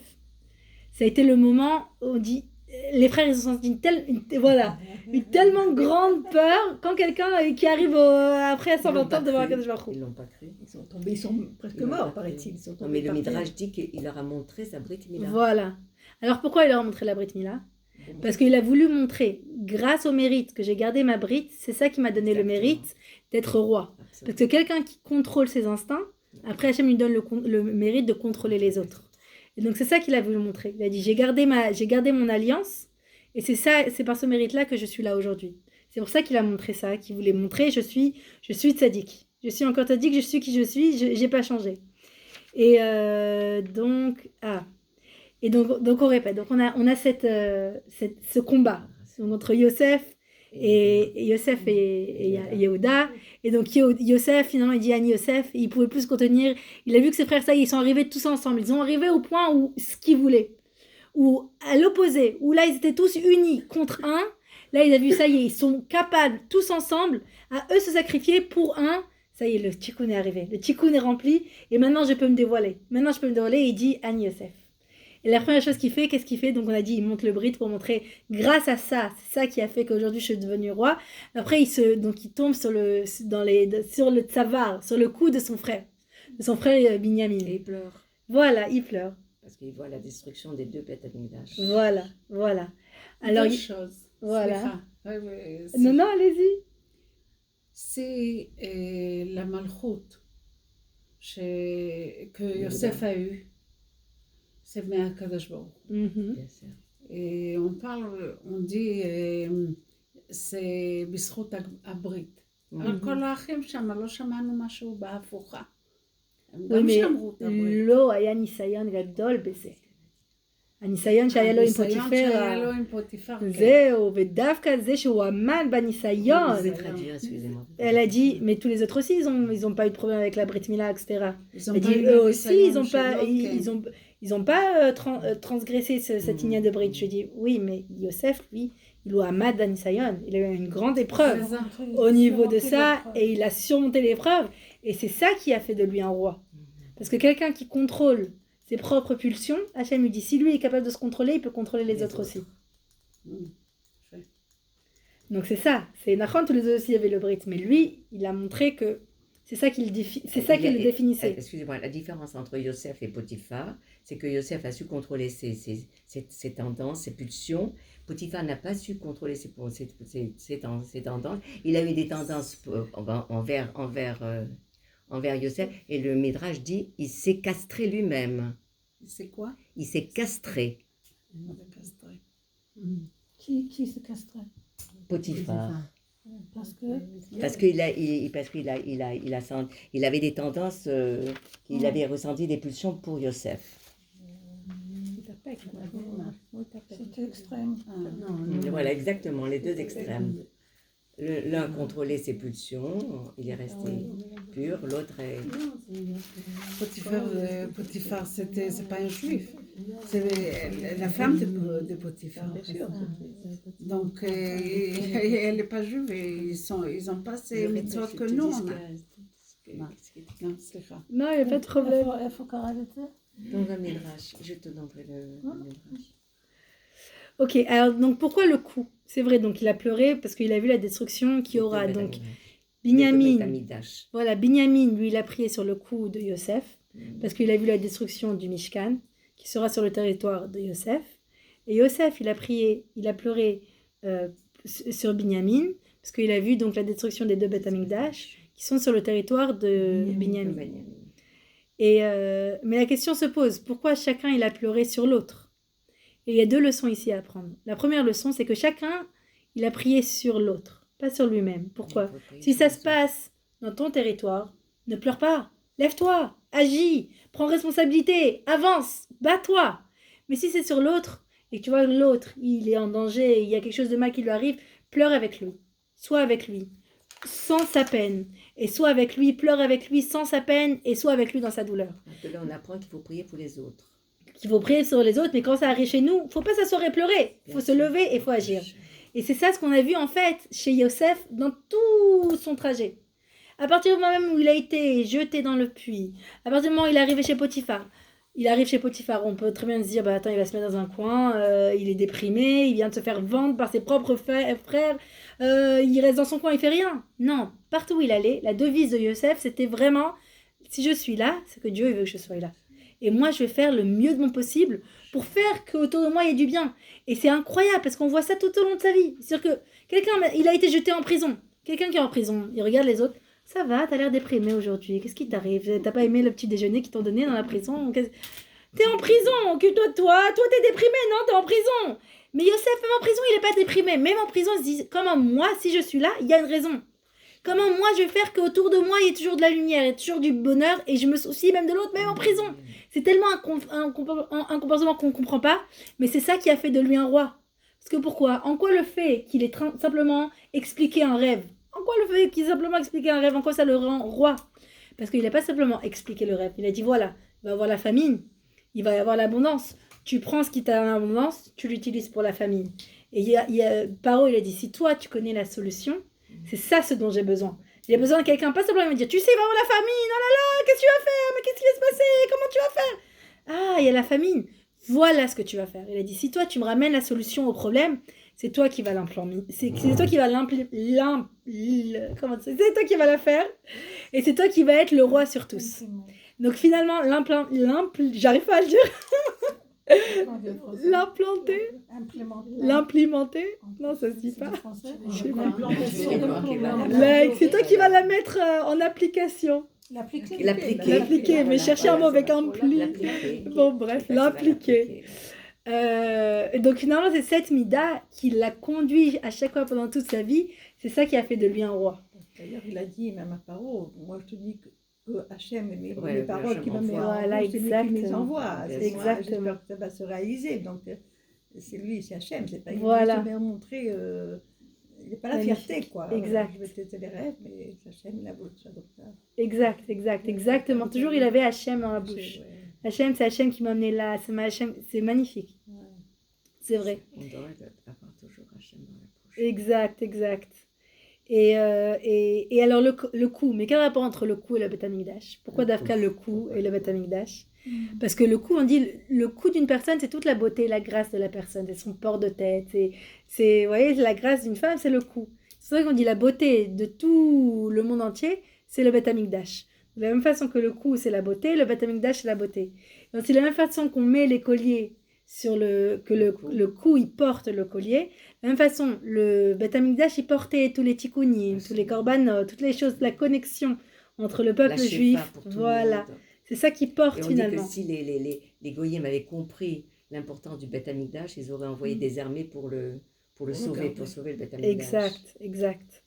ça a été le moment où on dit, les frères, ils ont senti une tellement grande peur quand quelqu'un qui arrive après 120 ans devant Akadosh Baruch Hu. Ils l'ont pas cru. Ils sont tombés, ils sont presque Ils l'ont morts, pas paraît-il. cru. Ils sont Non, tombés mais le par terre. Midrash dit qu'il leur a montré sa Brit Mila. Voilà. Alors pourquoi il leur a montré la Brit Mila? Parce qu'il a voulu montrer, grâce au mérite que j'ai gardé ma Brit, c'est ça qui m'a donné le Exactement. mérite d'être roi. Parce Absolument. que quelqu'un qui contrôle ses instincts, après Hachem lui donne le mérite de contrôler les autres. Et donc c'est ça qu'il a voulu montrer. Il a dit j'ai gardé mon alliance, et c'est par ce mérite-là que je suis là aujourd'hui. C'est pour ça qu'il a montré ça, qu'il voulait montrer je suis tzaddik. Je suis encore tzaddik, je suis qui je suis, j'ai pas changé. Et donc on répète. Donc on a ce combat donc, entre Yosef et Yehuda. Et donc Yosef, finalement, il dit Ani Yosef, et il pouvait plus se contenir. Il a vu que ses frères, ça y est, ils sont arrivés tous ensemble. Ils sont arrivés au point où ce qu'ils voulaient. Ou à l'opposé, où là, ils étaient tous unis contre un. Là, il a vu, ça y est, ils sont capables, tous ensemble, à eux se sacrifier pour un. Ça y est, le tikkun est arrivé. Le tikkun est rempli. Et maintenant, je peux me dévoiler. Et il dit Ani Yosef. Et la première chose qu'il fait, qu'est-ce qu'il fait? Donc on a dit, il monte le brit pour montrer, grâce à ça, c'est ça qui a fait qu'aujourd'hui je suis devenu roi. Après, il tombe sur le tsavar, sur le cou de son frère Binyamin. Et il pleure. Voilà, il pleure. Parce qu'il voit la destruction des deux Beth Amikdash. Voilà. Alors, Deux choses. voilà. Slicha. Non, allez-y. C'est la malchoute que Yosef a eue. C'est מהקדוש ברוך הוא. Bien sûr. Et on dit, c'est בזכות הברית. על כל האחים שם, לא שמענו משהו בהפוכה. הם Oui, גם mais שמרו את הברית. לא היה ניסיון גדול בזה. הניסיון שהיה לו עם הניסיון שהיה לו פוטיפרה. עם פוטיפר, כן. זהו, ודווקא זה שהוא עמד בניסיון. Je vais traduire, excusez-moi. Elle a dit, mais tous les autres aussi, ils ont pas eu de problème avec la Brit Mila, etc. Ils ont Elle pas dit, eu eux le aussi, ניסיון ils ont pas transgressé cette lignée de Brit. Je dis, oui, mais Yosef, lui, il a Hamad Anisayon. Il a eu une grande épreuve au niveau de ça, et il a surmonté l'épreuve. Et c'est ça qui a fait de lui un roi. Parce que quelqu'un qui contrôle ses propres pulsions, Hachem lui dit, si lui est capable de se contrôler, il peut contrôler les autres aussi. Donc c'est ça. C'est Nachon, tous les autres aussi avaient le Brit. Mais lui, il a montré que c'est ça qui le définissait. Excusez-moi, la différence entre Yosef et Potiphar, c'est que Yosef a su contrôler ses tendances, ses pulsions. Potiphar n'a pas su contrôler ses tendances. Il a eu des tendances envers Yosef. Et le Midrash dit, il s'est castré lui-même. C'est quoi? Il s'est castré. Qui se castrait? Potiphar. Parce que Il avait des tendances, il avait ressenti des pulsions pour Yosef. c'était extrême. Voilà, exactement, les deux extrêmes. L'un contrôlait ses pulsions, il est resté pur, l'autre est... Potiphar, c'est pas un juif. C'est la femme de Potiphar. Donc, elle n'est pas juive. Et ils n'ont pas ces mitzvot que nous, on a. Non, סליחה. Non, il n'y a pas de problème. איפה קראת את זה? Dans un Midrash, je te donnerai le Midrash. Ok, alors donc pourquoi le coup? C'est vrai, donc il a pleuré parce qu'il a vu la destruction qu'il y aura. Donc Binyamin, voilà, Binyamin, lui, il a prié sur le coup de Yosef parce qu'il a vu la destruction du Mishkan qui sera sur le territoire de Yosef. Et Yosef, il a pleuré sur Binyamin parce qu'il a vu donc la destruction des deux Beth Amikdash qui sont sur le territoire de Binyamin. Et mais la question se pose, pourquoi chacun il a pleuré sur l'autre? Et il y a deux leçons ici à apprendre. La première leçon, c'est que chacun, il a prié sur l'autre, pas sur lui-même. Pourquoi? Si ça se passe dans ton territoire, ne pleure pas. Lève-toi, agis, prends responsabilité, avance, bats-toi. Mais si c'est sur l'autre, et que tu vois que l'autre, il est en danger, il y a quelque chose de mal qui lui arrive, pleure avec lui. Sois avec lui, sans sa peine. Et sois avec lui, pleure avec lui, sans sa peine, et sois avec lui dans sa douleur. Là, on apprend qu'il faut prier pour les autres. Qu'il faut prier sur les autres, mais quand ça arrive chez nous, il ne faut pas s'asseoir et pleurer. Il faut se lever et il faut agir. Et c'est ça ce qu'on a vu en fait chez Yosef dans tout son trajet. À partir du moment même où il a été jeté dans le puits, à partir du moment où il est arrivé chez Potiphar, on peut très bien se dire, bah attends, il va se mettre dans un coin, il est déprimé, il vient de se faire vendre par ses propres frères, il reste dans son coin, il fait rien. Non, partout où il allait, la devise de Yosef, c'était vraiment, si je suis là, c'est que Dieu il veut que je sois là. Et moi, je vais faire le mieux de mon possible pour faire qu'autour de moi, il y ait du bien. Et c'est incroyable, parce qu'on voit ça tout au long de sa vie. C'est-à-dire que quelqu'un, il a été jeté en prison. Quelqu'un qui est en prison, il regarde les autres. Ça va, t'as l'air déprimé aujourd'hui. Qu'est-ce qui t'arrive? T'as pas aimé le petit déjeuner qu'ils t'ont donné dans la prison? T'es en prison, occupe-toi de toi. Toi, t'es déprimé, non? T'es en prison. Mais Yosef, même en prison, il est pas déprimé. Même en prison, il se dit, comment moi, si je suis là, il y a une raison. Comment moi, je vais faire qu'autour de moi, il y ait toujours de la lumière, il y ait toujours du bonheur, et je me soucie même de l'autre, même en prison. C'est tellement un comportement qu'on ne comprend pas, mais c'est ça qui a fait de lui un roi. Parce que pourquoi? En quoi le fait qu'il ait simplement expliqué un rêve? En quoi le fait qu'il ait simplement expliqué un rêve? En quoi ça le rend roi? Parce qu'il n'a pas simplement expliqué le rêve. Il a dit voilà, il va y avoir la famine, il va y avoir l'abondance. Tu prends ce qui t'a en abondance, tu l'utilises pour la famine. Et Paro, il a dit si toi, tu connais la solution, c'est ça ce dont j'ai besoin. J'ai besoin de quelqu'un, pas simplement me dire tu sais, il va y avoir la famine, oh là là, qu'est-ce que tu vas faire? Mais qu'est-ce qui va se passer? Comment tu vas faire? Ah, il y a la famine. Voilà ce que tu vas faire. Il a dit si toi, tu me ramènes la solution au problème, c'est toi qui vas l'implanter. C'est toi qui vas c'est toi qui vas la faire. Et c'est toi qui vas être le roi sur tous. Donc finalement, j'arrive pas à le dire. L'implémenter, non ça se dit pas. C'est toi qui vas la mettre en application. L'appliquer, mais chercher un mot avec un pli. Bon bref, l'impliquer. Donc finalement c'est cette mida qui l'a conduit à chaque fois pendant toute sa vie. C'est ça qui a fait de lui un roi. D'ailleurs il a dit même à Paro, moi je te dis que Hachem et mes paroles qui me met en voilà, route, c'est lui qui me les envoie. Exactement. J'espère que ça va se réaliser. Donc c'est lui, c'est Hachem, c'est pas voilà. Il m'a montré, il n'est pas la fierté quoi. Exact. Je vais tester les rêves, mais Hachem il a beau ça. Exactement. Toujours il avait Hachem dans la bouche. Ouais. Hachem, c'est Hachem qui m'a amené là. C'est magnifique. Ouais. C'est vrai. On doit avoir toujours Hachem dans la bouche. Exact. Et alors le coup, mais quel rapport entre le coup et le Beth Amikdash? Pourquoi Dafka le coup et le Beth Amikdash? Parce que le coup, on dit, le coup d'une personne, c'est toute la beauté, la grâce de la personne, c'est son port de tête, vous voyez, la grâce d'une femme, c'est le coup. C'est vrai qu'on dit la beauté de tout le monde entier, c'est le Beth Amikdash. De la même façon que le coup, c'est la beauté, le Beth Amikdash, c'est la beauté. Donc c'est de la même façon qu'on met les colliers sur le cou, il porte le collier. De la même façon, le Beth Amikdash, il portait tous les tikkunim, tous les korbanot, toutes les choses, la connexion entre le peuple juif. Voilà. C'est ça qui porte finalement. Et on dit que si les goyim avaient compris l'importance du Beth Amikdash, ils auraient envoyé des armées pour le sauver, pour sauver le Beth Amikdash. Exact.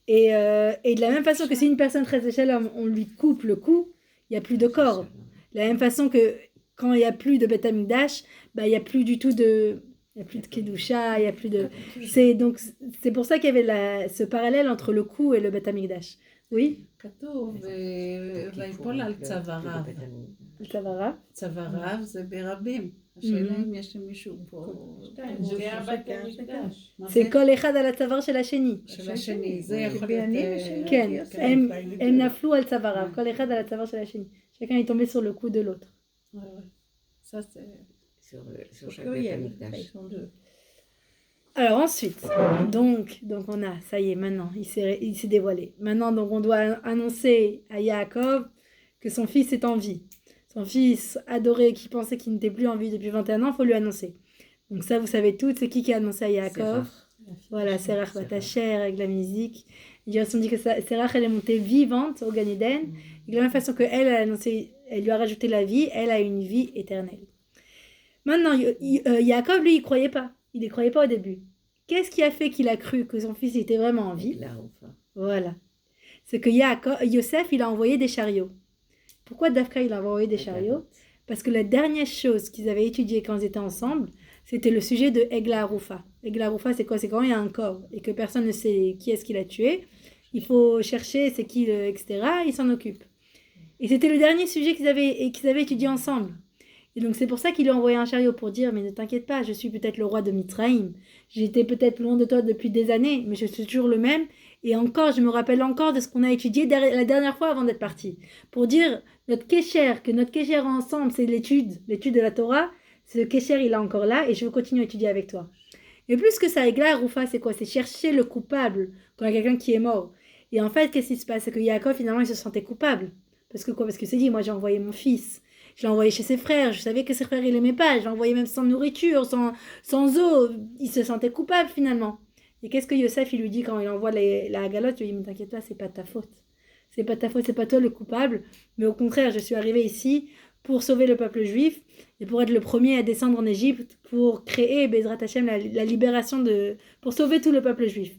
Et de la même façon que si une personne très échelle, on lui coupe le cou, il n'y a plus de corps. De la même façon que quand il n'y a plus de Beth Amikdash, il n'y a plus du tout de... Il n'y a plus de Kedusha, il n'y a plus de... C'est pour ça qu'il y avait ce parallèle entre le cou et le Beth Amikdash. Oui? כתוב, ויפול על צוואריו. צוואריו זה ברבים. השאלה אם יש למישהו פה... זה כל אחד על הצוואר של השני. של השני, זה יכול להיות... כן, הם נפלו על צוואריו, כל אחד על הצוואר של השני. chacun est tombé sur le cou de l'autre. Ça c'est... Sur chaque Beth Amikdash. Alors ensuite, donc on a, ça y est, maintenant, il s'est dévoilé. Maintenant, donc on doit annoncer à Yaakov que son fils est en vie. Son fils adoré qui pensait qu'il n'était plus en vie depuis 21 ans, il faut lui annoncer. Donc ça, vous savez toutes, c'est qui a annoncé à Yaakov? Voilà, Serach Batacher avec la musique. Ils ont dit que Serach, elle est montée vivante au Gan Eden. Et de la même façon qu'elle a annoncé, elle lui a rajouté la vie, elle a une vie éternelle. Maintenant, Yaakov, lui, il ne croyait pas. Il ne croyait pas au début. Qu'est-ce qui a fait qu'il a cru que son fils était vraiment en vie? Voilà. C'est que Yosef, il a envoyé des chariots. Pourquoi Dafka, il a envoyé des chariots? Parce que la dernière chose qu'ils avaient étudiée quand ils étaient ensemble, c'était le sujet de Egla Arufa. Egla Arufa, c'est quoi? C'est quand il y a un corps et que personne ne sait qui est-ce qui l'a tué. Il faut chercher c'est qui, etc. Ils s'en occupent. Et c'était le dernier sujet qu'ils avaient étudié ensemble. Et donc c'est pour ça qu'il lui a envoyé un chariot pour dire, mais ne t'inquiète pas, je suis peut-être le roi de Mitzrayim. J'étais peut-être loin de toi depuis des années, mais je suis toujours le même. Et encore, je me rappelle encore de ce qu'on a étudié la dernière fois avant d'être parti. Pour dire, que notre kécher ensemble, c'est l'étude de la Torah. Ce kécher, il est encore là et je veux continuer à étudier avec toi. Et plus que ça, Egla Roufa, c'est quoi? C'est chercher le coupable quand il y a quelqu'un qui est mort. Et en fait, qu'est-ce qui se passe? C'est que Yaakov, finalement, il se sentait coupable. Parce que quoi? Parce que c'est dit, moi j'ai envoyé mon fils. Je l'ai envoyé chez ses frères. Je savais que ses frères, il l'aimait pas. Je l'ai envoyé même sans nourriture, sans eau. Il se sentait coupable finalement. Et qu'est-ce que Yosef, il lui dit quand il envoie la galotte? Il lui dit, mais t'inquiète pas, c'est pas ta faute. C'est pas ta faute, c'est pas toi le coupable. Mais au contraire, je suis arrivé ici pour sauver le peuple juif et pour être le premier à descendre en Égypte pour créer, Bezrat Hashem, la libération pour sauver tout le peuple juif.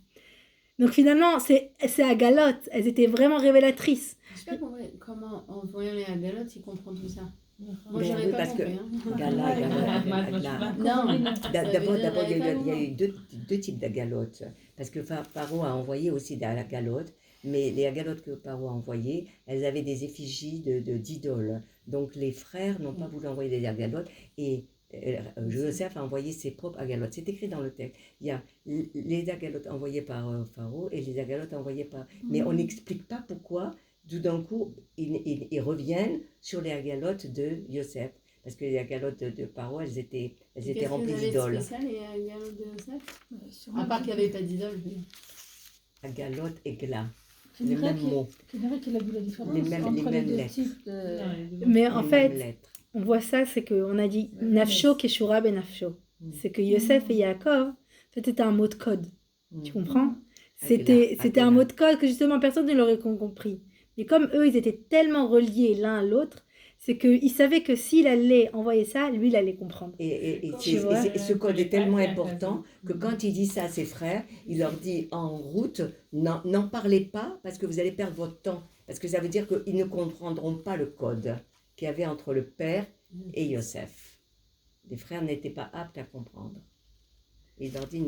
Donc finalement, c'est à Galotte. Elles étaient vraiment révélatrices. Je sais pas comment, en voyant les Agalotes, il comprend tout ça. Moi, Mais j'aurais oui, pas parce compris. que Gala. Non, D'abord, il y a eu deux types d'agalotes. Parce que Paro a envoyé aussi des agalotes, mais les agalotes que Paro a envoyées, elles avaient des effigies d'idoles. Donc les frères n'ont pas voulu envoyer des agalotes et Joseph a envoyé ses propres agalotes. C'est écrit dans le texte. Il y a les agalotes envoyées par Pharaon et les agalotes envoyées par... Mais on n'explique pas pourquoi, tout d'un coup, ils reviennent sur les agalotes de Yosef. Parce que les agalotes de Pharaon, elles étaient remplies d'idoles. Qu'est-ce qu'il y avait de spécial, les agalotes de Yosef? À part qu'il n'y avait pas d'idole. Agalote et gla. Tu Les dirais mêmes mots. Tu dirais qu'il a vu la différence Les mêmes entre les deux lettres. types de... Mais en Les fait, mêmes lettres. on voit ça, c'est qu'on a dit Nafsho Keshura ben Nafsho. C'est que Yosef et Yaakov, c'était un mot de code. Tu comprends? C'était un mot de code que justement personne ne l'aurait compris. Mais comme eux, ils étaient tellement reliés l'un à l'autre, c'est qu'ils savaient que s'il allait envoyer ça, lui, il allait comprendre. Et Tu vois? ce code est tellement important que quand il dit ça à ses frères, il leur dit en route, n'en parlez pas parce que vous allez perdre votre temps. Parce que ça veut dire qu'ils ne comprendront pas le code qu'il y avait entre le père et Yosef. Les frères n'étaient pas aptes à comprendre. Il leur dit,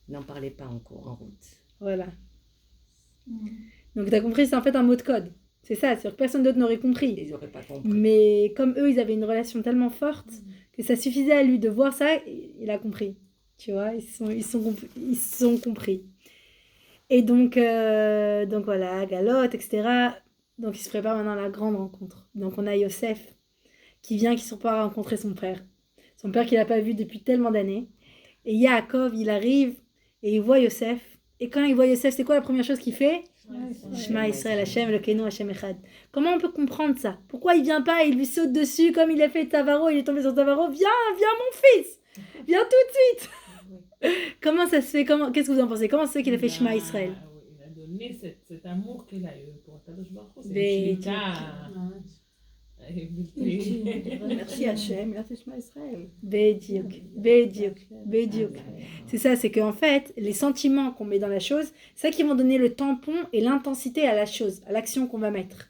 n'en parlez pas encore en route. Voilà. Donc, tu as compris, c'est en fait un mot de code. C'est ça, c'est-à-dire que personne d'autre n'aurait compris. Ils n'auraient pas compris. Mais comme eux, ils avaient une relation tellement forte que ça suffisait à lui de voir ça, il a compris. Tu vois, ils sont compris. Et donc voilà, Galotte, etc. Donc il se prépare maintenant à la grande rencontre. Donc on a Yosef qui vient, qui se prépare à rencontrer son père. Son père qu'il n'a pas vu depuis tellement d'années. Et Yaakov, il arrive et il voit Yosef. Et quand il voit Yosef, c'est quoi la première chose qu'il fait? Shema Israël Hashem Elokeinu Hashem Echad. Comment on peut comprendre ça? Pourquoi il vient pas et il lui saute dessus comme il a fait Tavaro, il est tombé sur Tavaro? Viens mon fils! Viens tout de suite! Comment ça se fait? Qu'est-ce que vous en pensez? Comment ça se fait qu'il a fait Shema Israël? Il a donné cet amour qu'il a eu pour Kadosh Baruch Hu. Mais- Merci Hachem, il a fait Shema Israël. Bédiouk. C'est ça, c'est qu'en fait, les sentiments qu'on met dans la chose, c'est ça qui vont donner le tampon et l'intensité à la chose, à l'action qu'on va mettre.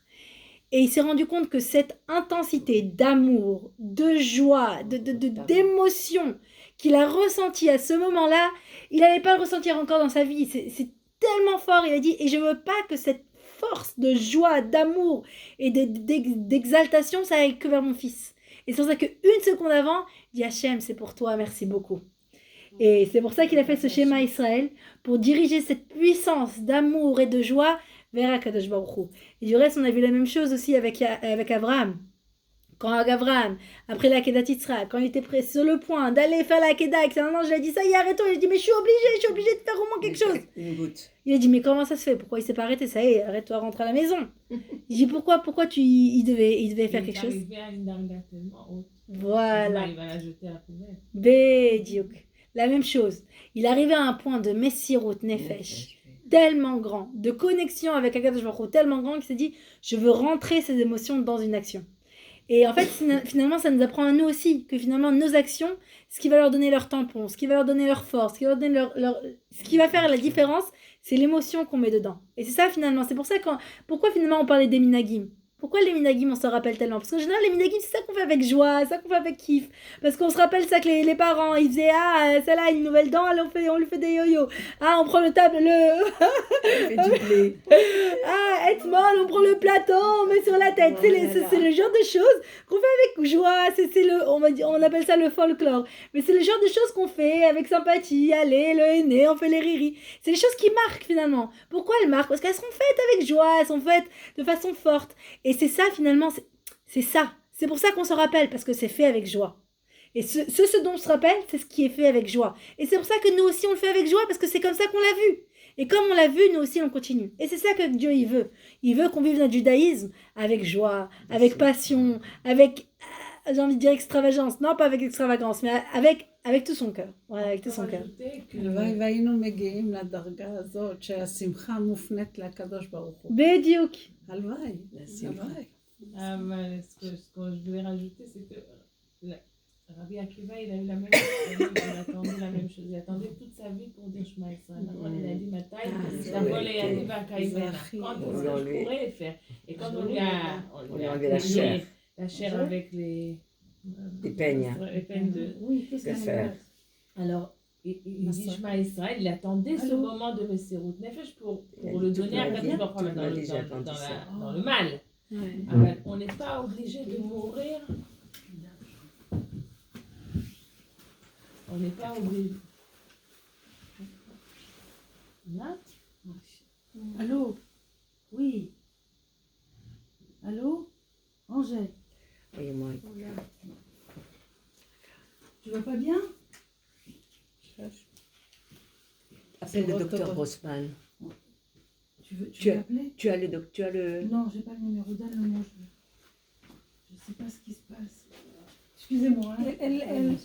Et il s'est rendu compte que cette intensité d'amour, de joie, d'émotion qu'il a ressentie à ce moment-là, il n'allait pas le ressentir encore dans sa vie. C'est tellement fort, il a dit, et je veux pas que cette force de joie, d'amour et d'exaltation, ça aille que vers mon fils. Et c'est pour ça qu'une seconde avant, il dit Hachem, c'est pour toi, merci beaucoup. Et c'est pour ça qu'il a fait ce schéma Israël, pour diriger cette puissance d'amour et de joie vers Akadosh Baruch Hu. Et du reste, on a vu la même chose aussi avec Abraham. Quand Abraham, après la Kedat Yitzhak, quand il était prêt sur le point d'aller faire la Kedah, non, je lui ai dit ça y est, arrête-toi. Il a dit mais je suis obligé de faire au moins quelque chose. Une goutte. Il a dit mais comment ça se fait? Pourquoi il s'est pas arrêté? Ça y est, arrête-toi, rentre à la maison. Il dit pourquoi il devait faire quelque chose? Il est arrivé à une darga tellement haute. Voilà. Il va la jeter à la poubelle. Bédiouk. La même chose. Il arrivait à un point de Messirut Nefesh tellement grand, de connexion avec Akadosh Baruch Hu tellement grand qu'il s'est dit je veux rentrer ces émotions dans une action. Et en fait, finalement, ça nous apprend à nous aussi que finalement, nos actions, ce qui va leur donner leur tampon, ce qui va leur donner leur force, ce qui va, leur donner ce qui va faire la différence, c'est l'émotion qu'on met dedans. Et c'est ça finalement. C'est pour ça pourquoi finalement on parlait des minagim? Pourquoi les minagim, on s'en rappelle tellement? Parce qu'en général, les minagim, c'est ça qu'on fait avec joie, ça qu'on fait avec kiff. Parce qu'on se rappelle ça que les parents, ils faisaient, ah, celle-là a une nouvelle dent, allez, on lui fait des yo-yo. Ah, on prend le table, ah, être molle, on prend le plateau, on met sur la tête. C'est le genre de choses qu'on fait avec joie. On appelle ça le folklore. Mais c'est le genre de choses qu'on fait avec sympathie. Allez, le henné, on fait les riris. C'est les choses qui marquent finalement. Pourquoi elles marquent? Parce qu'elles sont faites avec joie, elles sont faites de façon forte. Et c'est ça finalement, c'est ça. C'est pour ça qu'on se rappelle, parce que c'est fait avec joie. Et ce dont on se rappelle, c'est ce qui est fait avec joie. Et c'est pour ça que nous aussi on le fait avec joie, parce que c'est comme ça qu'on l'a vu. Et comme on l'a vu, nous aussi on continue. Et c'est ça que Dieu il veut. Il veut qu'on vive notre judaïsme avec joie, avec passion, avec, j'ai envie de dire extravagance. Non, pas avec extravagance, mais avec tout son cœur. Voilà, avec tout son cœur. הלוואי והיינו מגיעים לדרגה הזאת שהשמחה מופנית לקדוש ברוך הוא. בדיוק. הלוואי, הלוואי. Ce que je voulais rajouter, c'est que Rabbi Akiva, il a eu la même chose. Il attendait la même chose. Il attendait toute sa vie pour dire Shema Israël. Il a dit Matai, quand est-ce que je pourrais le faire? Et quand on lui a enlevé la chair avec les peignes. Les peignes de fer. Alors, il dit Shema Israël, il attendait ce moment de Messirut Nefesh pour le donner à Kadosh Baruch Hu dans le mal. Ouais. On n'est pas obligé de mourir. On n'est pas obligé. Là? Allô? Oui. Allô? Angèle, Voyez-moi. tu vas pas bien? Appelle le docteur Grossman. Tu veux l'appeler? Tu as le... Non, j'ai pas le numéro. Donne-le-moi. Je sais pas ce qui se passe. Excusez-moi. Hein.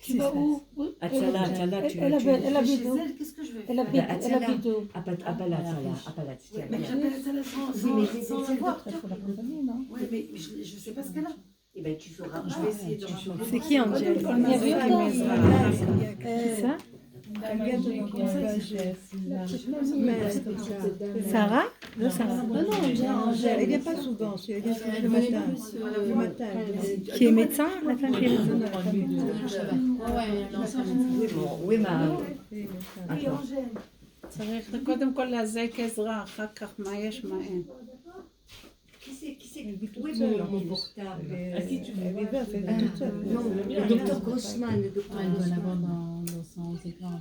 Tu vas où? Atzala, Elle habite où? Qu'est-ce que je vais Elle faire? habite où? Appelle Atzala. Mais j'appelle Atzala sans la voir. Il faut l'accompagner, non? Oui, mais je sais pas ce qu'elle a. Eh bien, tu feras. Je vais essayer de rappeler. C'est qui Angèle? Il y avait autant. C'est ça? Elle vient de mon conseil. Sarah? Non, Sarah. Non, Angèle. Elle vient pas souvent. Elle vient le matin. Le matin. Qui est médecin? La femme qui est médecin? Oui, ma... Oui, Angèle. צריך קודם כל להזעיק עזרה, אחר כך מה יש מה אין. Où est mon portable? À qui tu veux? Elle vient faire toute seule. Non, le docteur Grossman. Le docteur Elle doit Grossman. l'avoir dans son écran.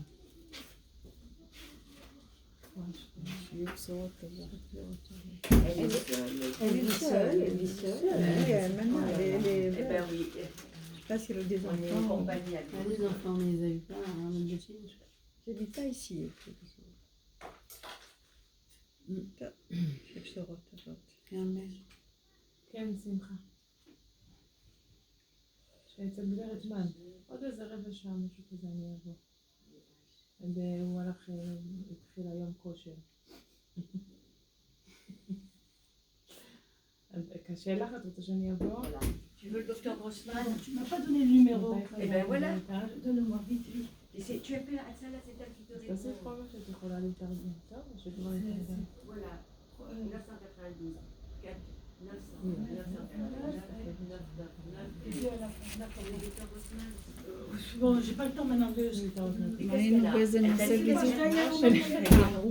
Elle vit seule. Maintenant, elle est... Eh bien oui, Je sais pas si elle a des on est en enfants. compagnie avec Ah, les enfants, on les a eu pas en Belgique. J'habite pas ici. כן, שמחה. שאצל גברת מן. עוד איזה רבע שעה, משהו כזה אני אבוא. והוא הלך, התחיל היום כושר. אז קשה לך, את רוצה שאני אבוא? Tu veux le docteur Grossman? Tu m'as pas donné le numéro. Eh ben voilà. Donne-le-moi vite, vite. Tu appelles Atzala, c'est elle qui te אז תעשי את répond. כל מה שאת יכולה להתארגן, טוב? שכבר להתארגן. Voilà. 992. 4, 900. Et puis à la fin, d'accord. Le docteur Grossman. Bon, j'ai pas le temps maintenant de... היינו באיזה נושא בדיוק.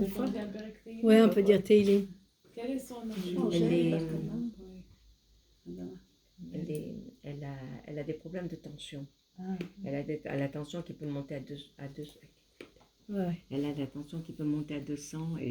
תפרדי על פרק תהילים. Ouais, on peut dire Teilim. Quel est son nom? Elle a des problèmes de tension. Elle a la tension qui peut monter à 200. Ouais. Elle a la tension qui peut monter à 200 et